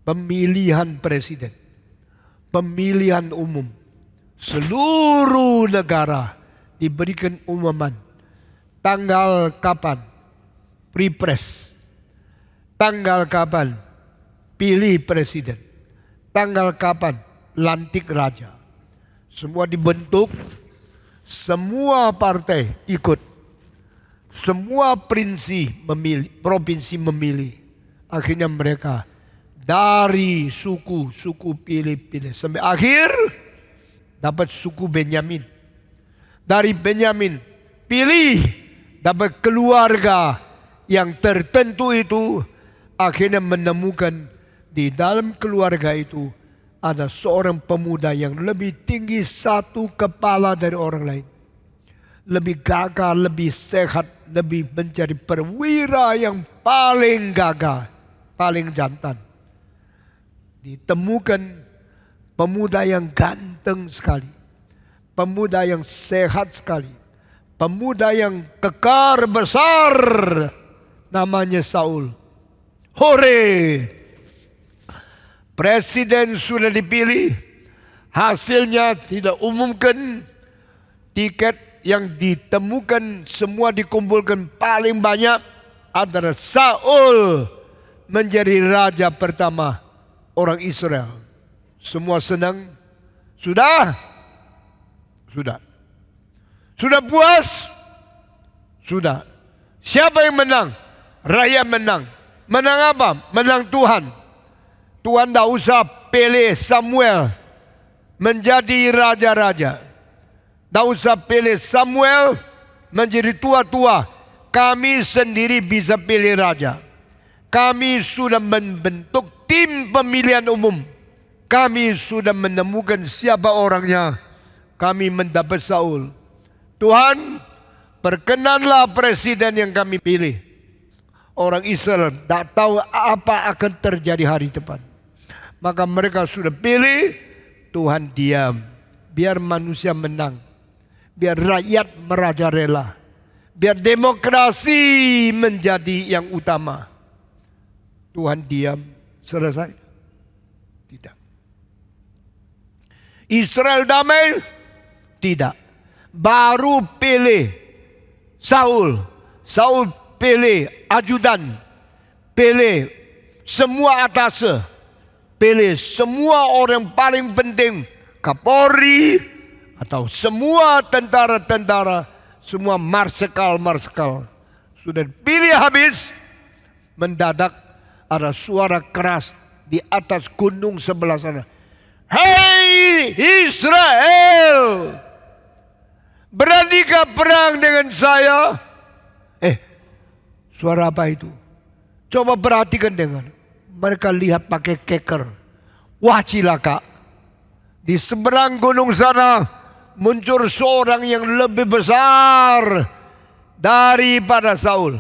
pemilihan presiden, pemilihan umum. Seluruh negara diberikan umuman. Tanggal kapan? Pilpres. Tanggal kapan? Pilih presiden. Tanggal kapan? Lantik raja. Semua dibentuk. Semua partai ikut. Semua provinsi memilih. Akhirnya mereka dari suku pilih-pilih. Sampai akhir dapat suku Benyamin. Dari Benyamin pilih dapat keluarga yang tertentu itu. Akhirnya menemukan di dalam keluarga itu ada seorang pemuda yang lebih tinggi satu kepala dari orang lain. Lebih gagah, lebih sehat, lebih menjadi perwira yang paling gagah, paling jantan. Ditemukan pemuda yang ganteng sekali, pemuda yang sehat sekali, pemuda yang kekar besar, namanya Saul. Hore! Presiden sudah dipilih, hasilnya tidak umumkan. Tiket yang ditemukan semua dikumpulkan paling banyak adalah Saul menjadi raja pertama orang Israel. Semua senang? Sudah? Sudah. Sudah puas? Sudah. Siapa yang menang? Rakyat menang. Menang apa? Menang Tuhan. Tuhan tak usah pilih Samuel menjadi raja-raja. Tak usah pilih Samuel menjadi tua-tua. Kami sendiri bisa pilih raja. Kami sudah membentuk tim pemilihan umum. Kami sudah menemukan siapa orangnya. Kami mendapat Saul. Tuhan, perkenanlah presiden yang kami pilih. Orang Israel tak tahu apa akan terjadi hari depan. Maka mereka sudah pilih, Tuhan diam. Biar manusia menang. Biar rakyat merajalela. Biar demokrasi menjadi yang utama. Tuhan diam, selesai. Tidak. Israel damai? Tidak. Baru pilih Saul. Saul pilih ajudan. Pilih semua atase. Pilih semua orang paling penting. Kapolri atau semua tentara-tentara. Semua marsekal. Sudah pilih habis. Mendadak ada suara keras di atas gunung sebelah sana. Hei Israel! Beranikah perang dengan saya? Suara apa itu? Coba perhatikan dengar. Mereka lihat pakai keker. Wah cilaka. Di seberang gunung sana muncul seorang yang lebih besar daripada Saul.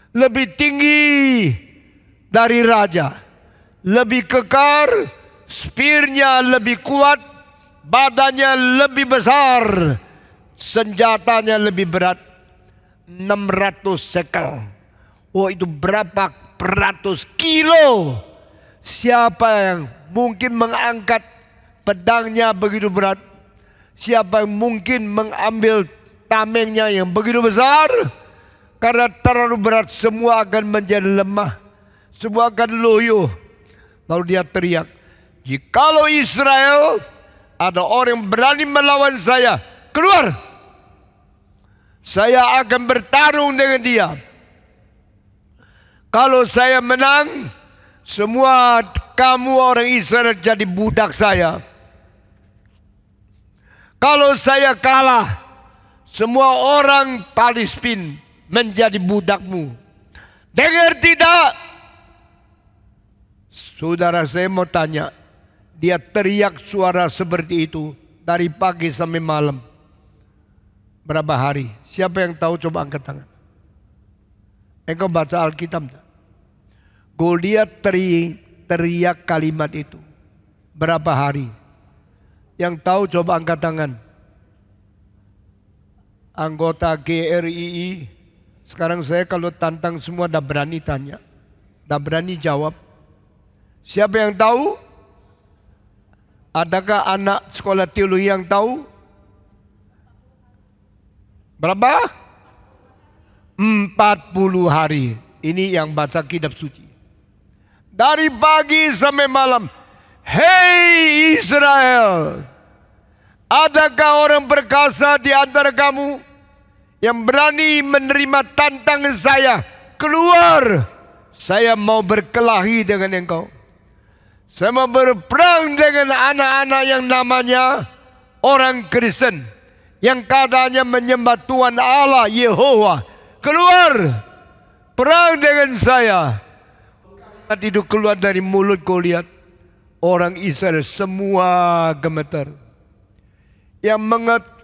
Lebih tinggi dari raja. Lebih kekar. Spearnya lebih kuat. Badannya lebih besar. Senjatanya lebih berat. 600 shekel. Oh itu berapa ratus kilo. Siapa yang mungkin mengangkat pedangnya begitu berat? Siapa yang mungkin mengambil tamengnya yang begitu besar? Karena terlalu berat semua akan menjadi lemah. Semua akan loyo. Lalu dia teriak, jikalau Israel ada orang yang berani melawan saya, keluar. Saya akan bertarung dengan dia. Kalau saya menang, semua kamu orang Israel jadi budak saya. Kalau saya kalah, semua orang Palestina menjadi budakmu. Dengar tidak? Saudara, saya mau tanya. Dia teriak suara seperti itu dari pagi sampai malam. Berapa hari? Siapa yang tahu, coba angkat tangan. Engkau baca Alkitab tak? Goliat teriak kalimat itu. Berapa hari? Yang tahu coba angkat tangan. Anggota GRII. Sekarang saya kalau tantang semua dah berani tanya. Dah berani jawab. Siapa yang tahu? Adakah anak sekolah teologi yang tahu? Berapa? 40 hari. Ini yang baca kitab suci. Dari pagi sampai malam. Hei Israel, adakah orang perkasa di antara kamu yang berani menerima tantangan saya? Keluar, saya mau berkelahi dengan engkau. Saya mau berperang dengan anak-anak yang namanya orang Kristen, yang keadaannya menyembah Tuhan Allah Yehova. Keluar, perang dengan saya. Itu keluar dari mulut Goliat. Orang Israel semua gemetar. Yang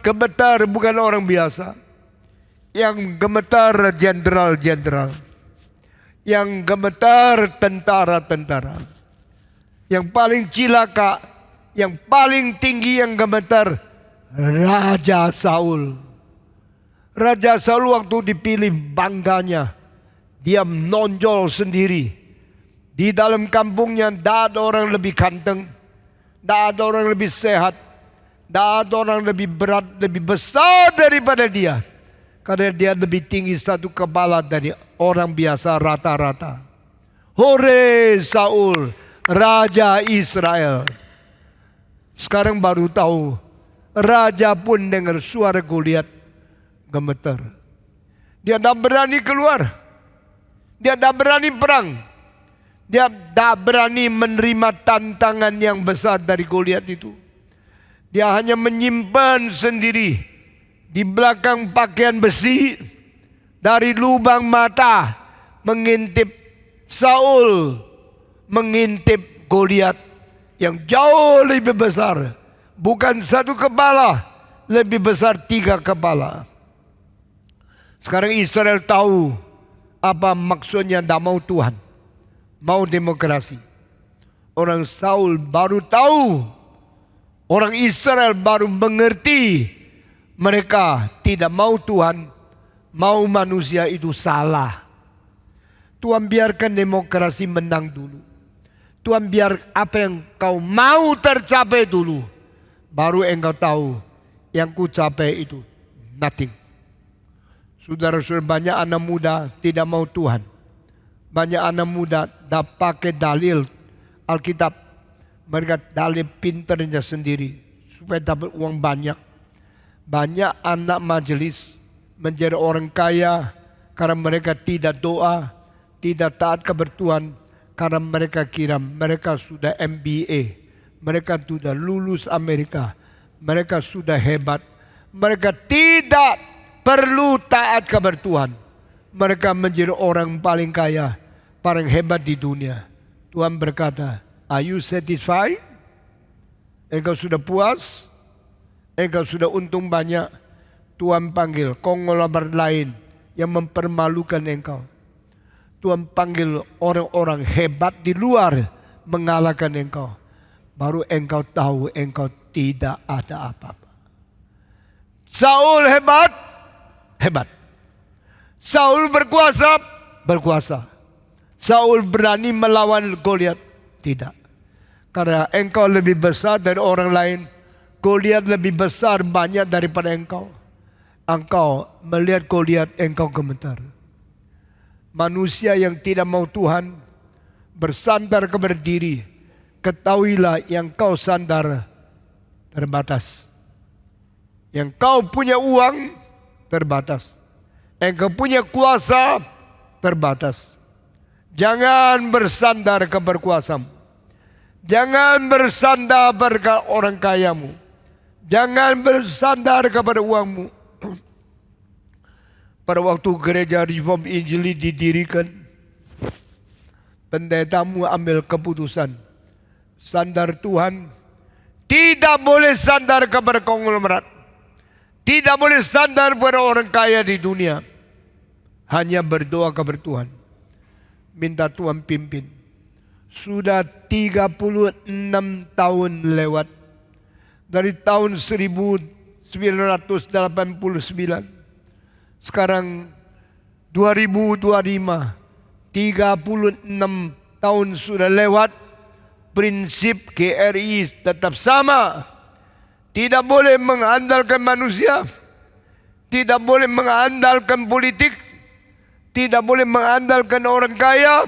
gemetar bukan orang biasa. Yang gemetar jenderal-jenderal. Yang gemetar tentara-tentara. Yang paling cilaka, yang paling tinggi yang gemetar, Raja Saul. Raja Saul waktu dipilih bangganya. Dia menonjol sendiri. Di dalam kampungnya tidak ada orang lebih ganteng, tidak ada orang lebih sehat, tidak ada orang lebih berat, lebih besar daripada dia. Karena dia lebih tinggi satu kepala dari orang biasa rata-rata. Hore Saul, Raja Israel. Sekarang baru tahu, Raja pun dengar suara Goliat gemetar. Dia tidak berani keluar. Dia tidak berani perang. Dia tak berani menerima tantangan yang besar dari Goliat itu. Dia hanya menyimpan sendiri di belakang pakaian besi, dari lubang mata mengintip Saul, mengintip Goliat yang jauh lebih besar. Bukan satu kepala, lebih besar 3 kepala. Sekarang Israel tahu apa maksudnya tidak mau Tuhan. Mau demokrasi. Orang Saul baru tahu. Orang Israel baru mengerti. Mereka tidak mau Tuhan. Mau manusia itu salah. Tuhan biarkan demokrasi menang dulu. Tuhan biar apa yang kau mau tercapai dulu. Baru engkau tahu. Yang ku capai itu nothing. Saudara-saudara, banyak anak muda tidak mau Tuhan. Banyak anak muda dah pakai dalil Alkitab. Mereka dalil pinternya sendiri supaya dapat uang banyak. Banyak anak majelis menjadi orang kaya karena mereka tidak doa, tidak taat kepada Tuhan, karena mereka kira mereka sudah MBA, mereka sudah lulus Amerika, mereka sudah hebat. Mereka tidak perlu taat kepada Tuhan. Mereka menjadi orang paling kaya, paling hebat di dunia. Tuhan berkata, are you satisfied? Engkau sudah puas? Engkau sudah untung banyak? Tuhan panggil konglomerat lain yang mempermalukan engkau. Tuhan panggil orang-orang hebat di luar mengalahkan engkau. Baru engkau tahu engkau tidak ada apa-apa. Saul hebat? Hebat. Saul berkuasa? Berkuasa. Saul berani melawan Goliat? Tidak. Karena engkau lebih besar dari orang lain. Goliat lebih besar banyak daripada engkau. Engkau melihat Goliat, engkau gemetar. Manusia yang tidak mau Tuhan bersandar kepada diri. Ketahuilah yang kau sandar terbatas. Yang kau punya uang terbatas. Engkau punya kuasa terbatas. Jangan bersandar ke berkuasamu. Jangan bersandar pada orang kayamu. Jangan bersandar kepada uangmu. Pada waktu gereja Reform Injili didirikan, pendetamu ambil keputusan. Sandar Tuhan, tidak boleh sandar kepada konglomerat. Tidak boleh sandar pada orang kaya di dunia. Hanya berdoa kepada Tuhan. Minta Tuhan pimpin. Sudah 36 tahun lewat. Dari tahun 1989. Sekarang 2025. 36 tahun sudah lewat. Prinsip GRI tetap sama. Tidak boleh mengandalkan manusia. Tidak boleh mengandalkan politik. Tidak boleh mengandalkan orang kaya.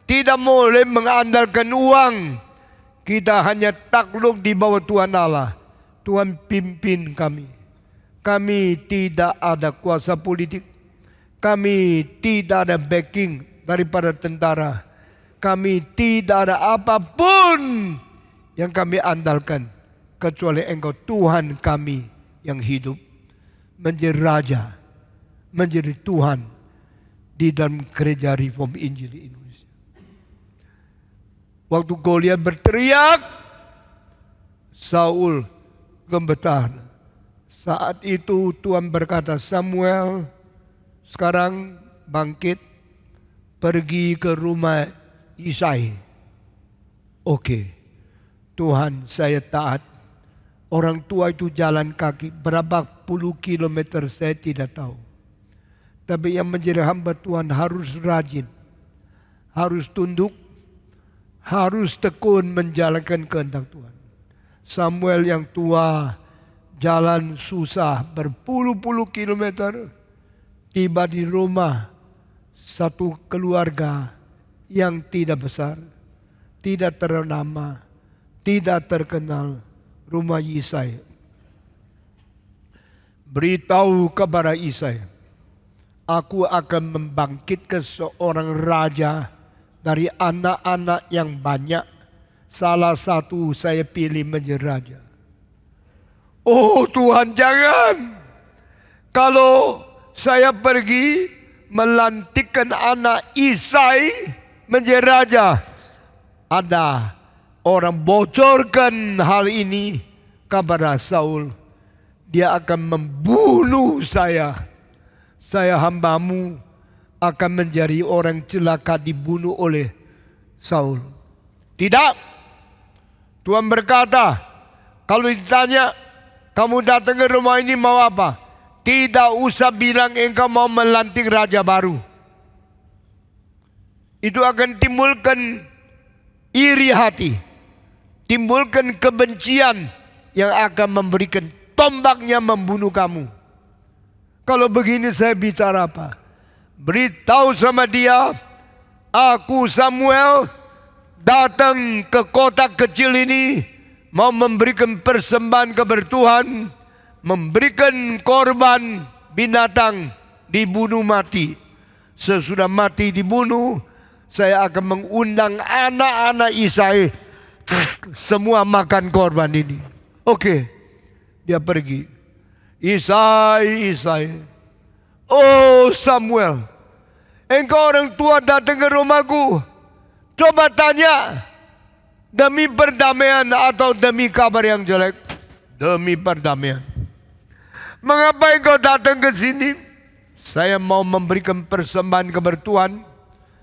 Tidak boleh mengandalkan uang. Kita hanya takluk di bawah Tuhan Allah. Tuhan pimpin kami. Kami tidak ada kuasa politik. Kami tidak ada backing daripada tentara. Kami tidak ada apapun yang kami andalkan. Kecuali Engkau Tuhan kami yang hidup. Menjadi Raja. Menjadi Tuhan. Di dalam gereja Reform Injili Indonesia. Waktu Goliat berteriak, Saul gemetar. Saat itu Tuhan berkata, Samuel, sekarang bangkit, pergi ke rumah Isai. Oke, Tuhan saya taat. Orang tua itu jalan kaki, berapa puluh kilometer saya tidak tahu. Tapi yang menjadi hamba Tuhan harus rajin, harus tunduk, harus tekun menjalankan kehendak Tuhan. Samuel yang tua, jalan susah berpuluh-puluh kilometer, tiba di rumah satu keluarga yang tidak besar, tidak ternama, tidak terkenal, rumah Yisai. Beritahu kepada Yisai, aku akan membangkitkan seorang raja dari anak-anak yang banyak. Salah satu saya pilih menjadi raja. Oh Tuhan, jangan. Kalau saya pergi melantikkan anak Isai menjadi raja, ada orang bocorkan hal ini kepada Saul. Dia akan membunuh saya. Saya hambamu akan menjadi orang celaka dibunuh oleh Saul. Tidak. Tuhan berkata, kalau ditanya, kamu datang ke rumah ini mau apa? Tidak usah bilang engkau mau melantik raja baru. Itu akan timbulkan iri hati. Timbulkan kebencian yang akan memberikan tombaknya membunuh kamu. Kalau begini saya bicara apa? Beritahu sama dia, aku Samuel datang ke kota kecil ini mau memberikan persembahan kepada Tuhan, memberikan korban binatang dibunuh mati. Sesudah mati dibunuh, saya akan mengundang anak-anak Isai semua makan korban ini. Oke, dia pergi. Isai. Oh Samuel, engkau orang tua datang ke rumahku. Coba tanya, demi perdamaian atau demi kabar yang jelek? Demi perdamaian. Mengapa engkau datang ke sini? Saya mau memberikan persembahan kepada Tuhan,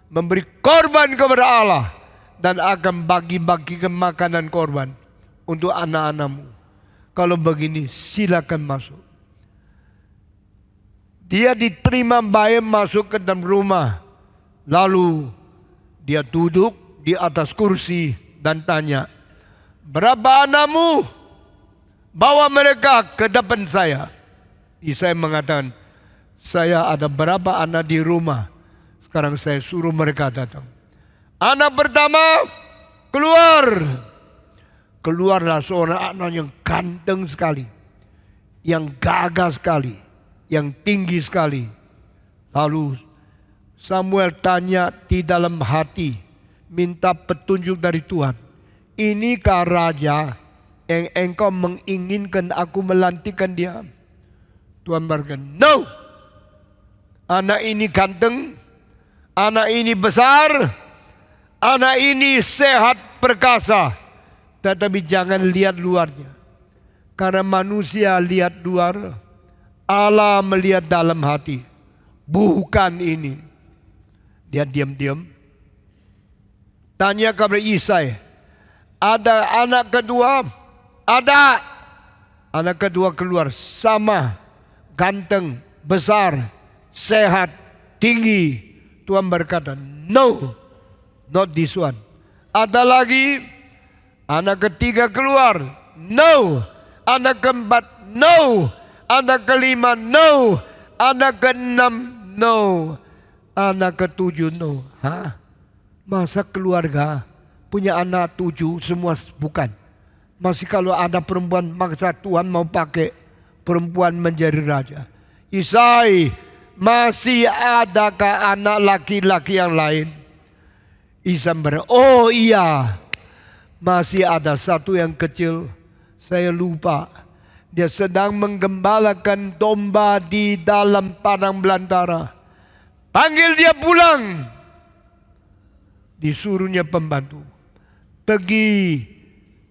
memberi korban kepada Allah, dan akan bagi-bagikan makanan korban untuk anak-anakmu. Kalau begini, silakan masuk. Dia diterima baik masuk ke dalam rumah. Lalu dia duduk di atas kursi dan tanya, berapa anakmu? Bawa mereka ke depan saya. Isai mengatakan, saya ada berapa anak di rumah. Sekarang saya suruh mereka datang. Anak pertama keluar. Keluarlah seorang anak yang ganteng sekali, yang gagah sekali, yang tinggi sekali. Lalu Samuel tanya di dalam hati, minta petunjuk dari Tuhan. Inikah raja yang engkau menginginkan aku melantikkan dia? Tuhan berkata, no. Anak ini ganteng, anak ini besar, anak ini sehat perkasa. Tetapi jangan lihat luarnya. Karena manusia lihat luar, Allah melihat dalam hati. Bukan ini. Dia diam-diam. Tanya kepada Isai, ada anak kedua? Ada. Anak kedua keluar, sama, ganteng, besar, sehat, tinggi. Tuhan berkata, no, not this one. Ada lagi, anak ketiga keluar, no. Anak keempat, no. Anak kelima, no. Anak keenam, no. Anak ketujuh, no. Hah? Masa keluarga punya anak 7 semua bukan? Masih kalau ada perempuan, maksa Tuhan mau pakai perempuan menjadi raja. Isai, masih adakah anak laki-laki yang lain? Isai berkata, oh iya, masih ada satu yang kecil, saya lupa. Dia sedang menggembalakan domba di dalam padang belantara. Panggil dia pulang. Disuruhnya pembantu. Pergi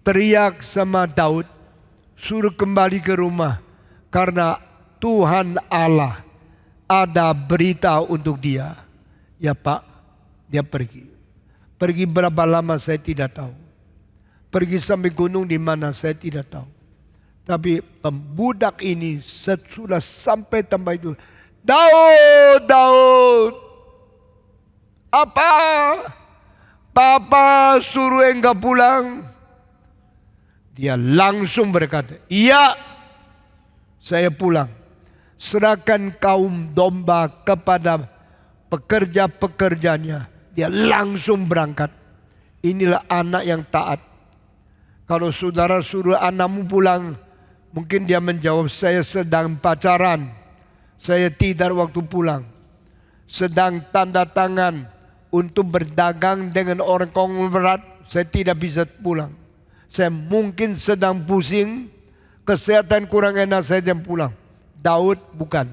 teriak sama Daud. Suruh kembali ke rumah. Karena Tuhan Allah ada berita untuk dia. Ya Pak, dia pergi. Pergi berapa lama saya tidak tahu. Pergi sampai gunung di mana saya tidak tahu. Tapi pembudak ini sudah sampai tempat itu. Daud, Daud. Apa? Papa suruh engkau pulang. Dia langsung berkata, iya, saya pulang. Serahkan kaum domba kepada pekerja-pekerjanya. Dia langsung berangkat. Inilah anak yang taat. Kalau saudara suruh anakmu pulang, mungkin dia menjawab, saya sedang pacaran. Saya tidak waktu pulang. Sedang tanda tangan untuk berdagang dengan orang konglomerat. Saya tidak bisa pulang. Saya mungkin sedang pusing, kesehatan kurang enak, saya jam pulang. Daud bukan.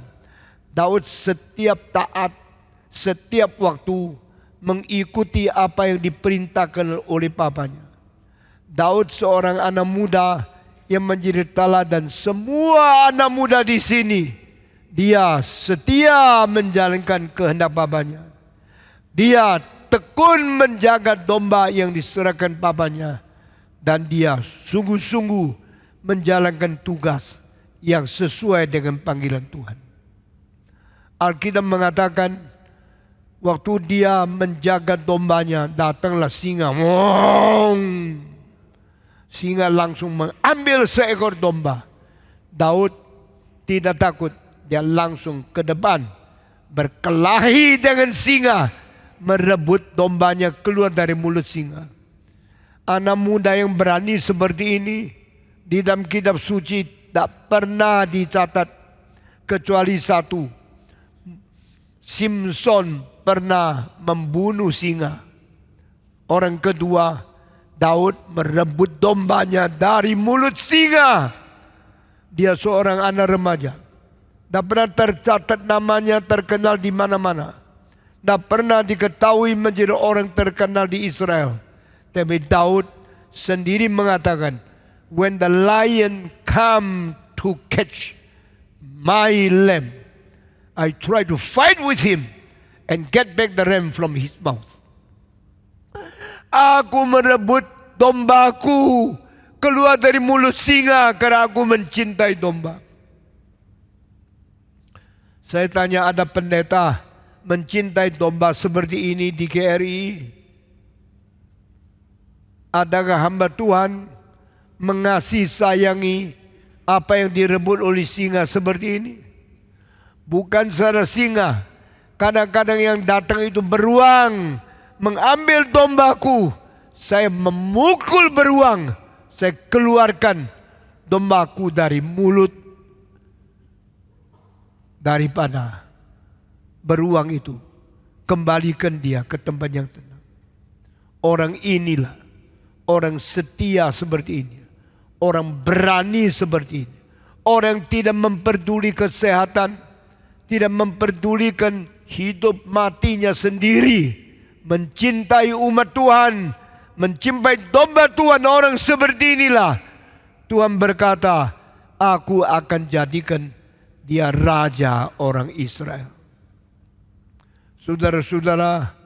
Daud setiap taat, setiap waktu mengikuti apa yang diperintahkan oleh papanya. Daud seorang anak muda yang menjadi teladan semua anak muda di sini. Dia setia menjalankan kehendak papanya. Dia tekun menjaga domba yang diserahkan papanya. Dan dia sungguh-sungguh menjalankan tugas yang sesuai dengan panggilan Tuhan. Alkitab mengatakan, waktu dia menjaga dombanya, datanglah singa. Singa langsung mengambil seekor domba. Daud tidak takut. Dia langsung ke depan, berkelahi dengan singa, merebut dombanya keluar dari mulut singa. Anak muda yang berani seperti ini di dalam kitab suci tak pernah dicatat kecuali satu. Simson pernah membunuh singa. Orang kedua, Daud merebut dombanya dari mulut singa. Dia seorang anak remaja. Tak pernah tercatat namanya terkenal di mana-mana. Tak pernah diketahui menjadi orang terkenal di Israel. Tapi Daud sendiri mengatakan, when the lion come to catch my lamb, I try to fight with him and get back the ram from his mouth. Aku merebut dombaku keluar dari mulut singa karena aku mencintai domba. Saya tanya, ada pendeta mencintai domba seperti ini di GRI? Adakah hamba Tuhan mengasihi sayangi apa yang direbut oleh singa seperti ini? Bukan saudara singa. Kadang-kadang yang datang itu beruang, mengambil dombaku. Saya memukul beruang. Saya keluarkan dombaku dari mulut daripada beruang itu. kembalikan dia ke tempat yang tenang. Orang inilah, orang setia seperti ini, orang berani seperti ini, orang tidak memperduli kesehatan, tidak memperdulikan hidup matinya sendiri, mencintai umat Tuhan, mencintai domba Tuhan. Orang seperti inilah Tuhan berkata, aku akan jadikan dia raja orang Israel. Saudara-saudara,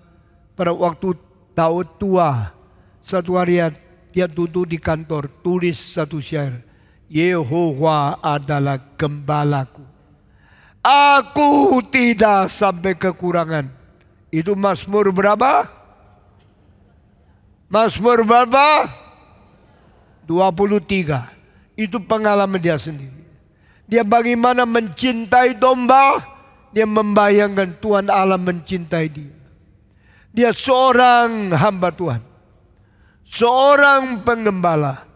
pada waktu Daud tua, satu hari dia duduk di kantor, tulis satu syair. Yehova adalah gembalaku, aku tidak sampai kekurangan. Itu Mazmur berapa? Mazmur berapa? 23. Itu pengalaman dia sendiri. Dia bagaimana mencintai domba. Dia membayangkan Tuhan Allah mencintai dia. Dia seorang hamba Tuhan, seorang penggembala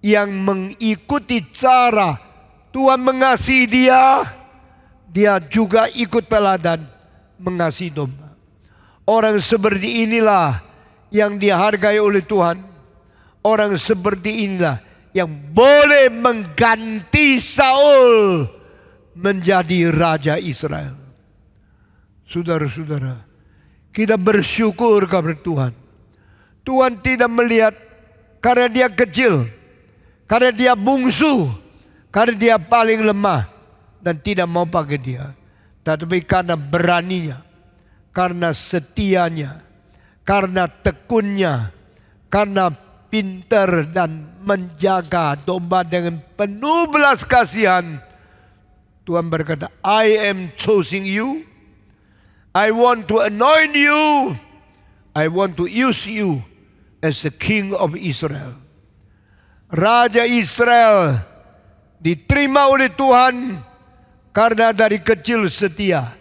yang mengikuti cara Tuhan mengasihi dia. Dia juga ikut teladan mengasihi domba. Orang seperti inilah yang dihargai oleh Tuhan. Orang seperti inilah yang boleh mengganti Saul menjadi raja Israel. Saudara-saudara, kita bersyukur kepada Tuhan. Tuhan tidak melihat karena dia kecil, karena dia bungsu, karena dia paling lemah dan tidak mau pakai dia, tetapi karena beraninya, karena setianya, karena tekunnya, karena pintar dan menjaga domba dengan penuh belas kasihan. Tuhan berkata, I am choosing you. I want to anoint you. I want to use you as the king of Israel. Raja Israel diterima oleh Tuhan karena dari kecil setia,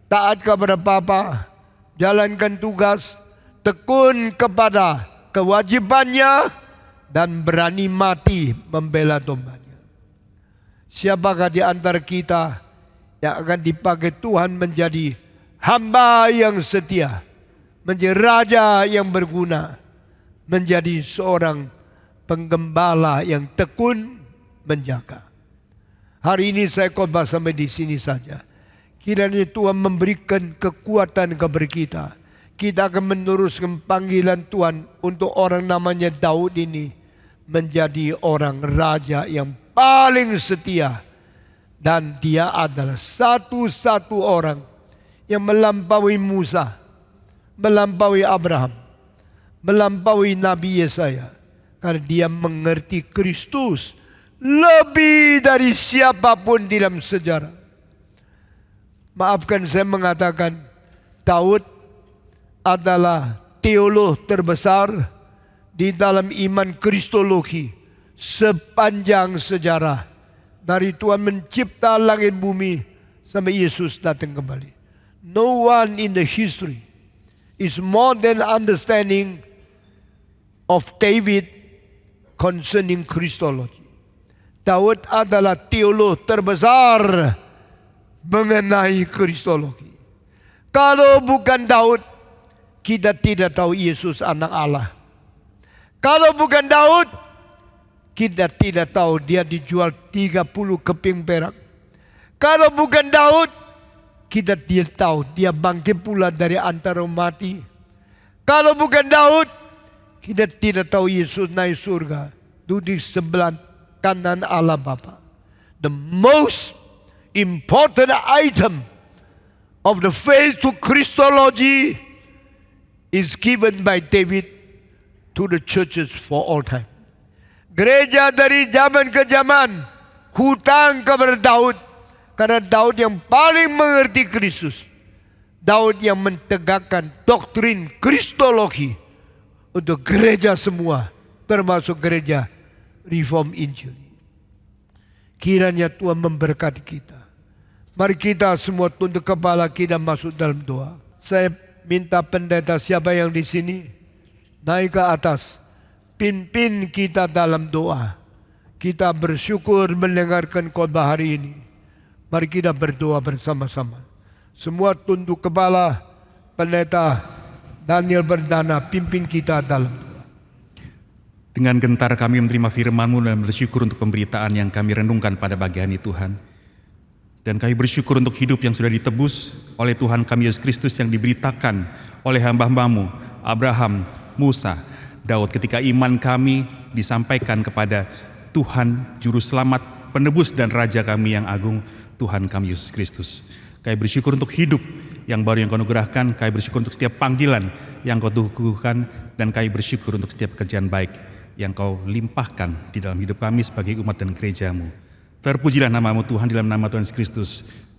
taat kepada Bapa, jalankan tugas, tekun kepada kewajibannya, dan berani mati membela dombanya. Siapakah di antara kita yang akan dipakai Tuhan menjadi hamba yang setia, menjadi raja yang berguna, menjadi seorang penggembala yang tekun menjaga. Hari ini saya khotbah sampai di sini saja. Kiranya Tuhan memberikan kekuatan kepada kita. Kita akan meneruskan panggilan Tuhan untuk orang namanya Daud ini menjadi orang raja yang paling setia. Dan dia adalah satu-satu orang yang melampaui Musa, melampaui Abraham, melampaui Nabi Yesaya. Karena dia mengerti Kristus lebih dari siapapun dalam sejarah. Maafkan saya mengatakan, Daud adalah teolog terbesar di dalam iman Kristologi sepanjang sejarah, dari Tuhan mencipta langit bumi sampai Yesus datang kembali. No one in the history is more than understanding of David concerning Kristologi. Daud adalah teolog terbesar mengenai Kristologi. Kalau bukan Daud, kita tidak tahu Yesus anak Allah. Kalau bukan Daud, kita tidak tahu dia dijual 30 keping perak. Kalau bukan Daud, kita tidak tahu dia bangkit pula dari antara mati. Kalau bukan Daud, kita tidak tahu Yesus naik surga, duduk sebelah kanan Allah Bapa. The most important item of the faith to Christology is given by David to the churches for all time. Gereja dari zaman ke zaman hutang kepada Daud, karena Daud yang paling mengerti Kristus. Daud yang mentegakkan doktrin Kristologi untuk gereja semua, termasuk gereja Reform Injil. Kiranya Tuhan memberkati kita. Mari kita semua tunduk kepala kita masuk dalam doa. Saya minta pendeta siapa yang di sini naik ke atas, pimpin kita dalam doa. Kita bersyukur mendengarkan khotbah hari ini. Mari kita berdoa bersama-sama. Semua tunduk kepala, Pendeta Daniel Berdana, pimpin kita dalam. Dengan gentar kami menerima firman-Mu dan bersyukur untuk pemberitaan yang kami renungkan pada pagi hari ini Tuhan. Dan kami bersyukur untuk hidup yang sudah ditebus oleh Tuhan kami Yesus Kristus yang diberitakan oleh hamba-Hamba-Mu, Abraham, Musa, Daud, ketika iman kami disampaikan kepada Tuhan, Juru Selamat, Penebus dan Raja kami yang agung, Tuhan kami Yesus Kristus. Kami bersyukur untuk hidup yang baru yang Kau anugerahkan, kami bersyukur untuk setiap panggilan yang Kau teguhkan, dan kami bersyukur untuk setiap pekerjaan baik yang Kau limpahkan di dalam hidup kami sebagai umat dan gereja-Mu. Terpujilah nama-Mu Tuhan, di dalam nama Tuhan Yesus Kristus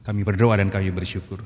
kami berdoa dan kami bersyukur.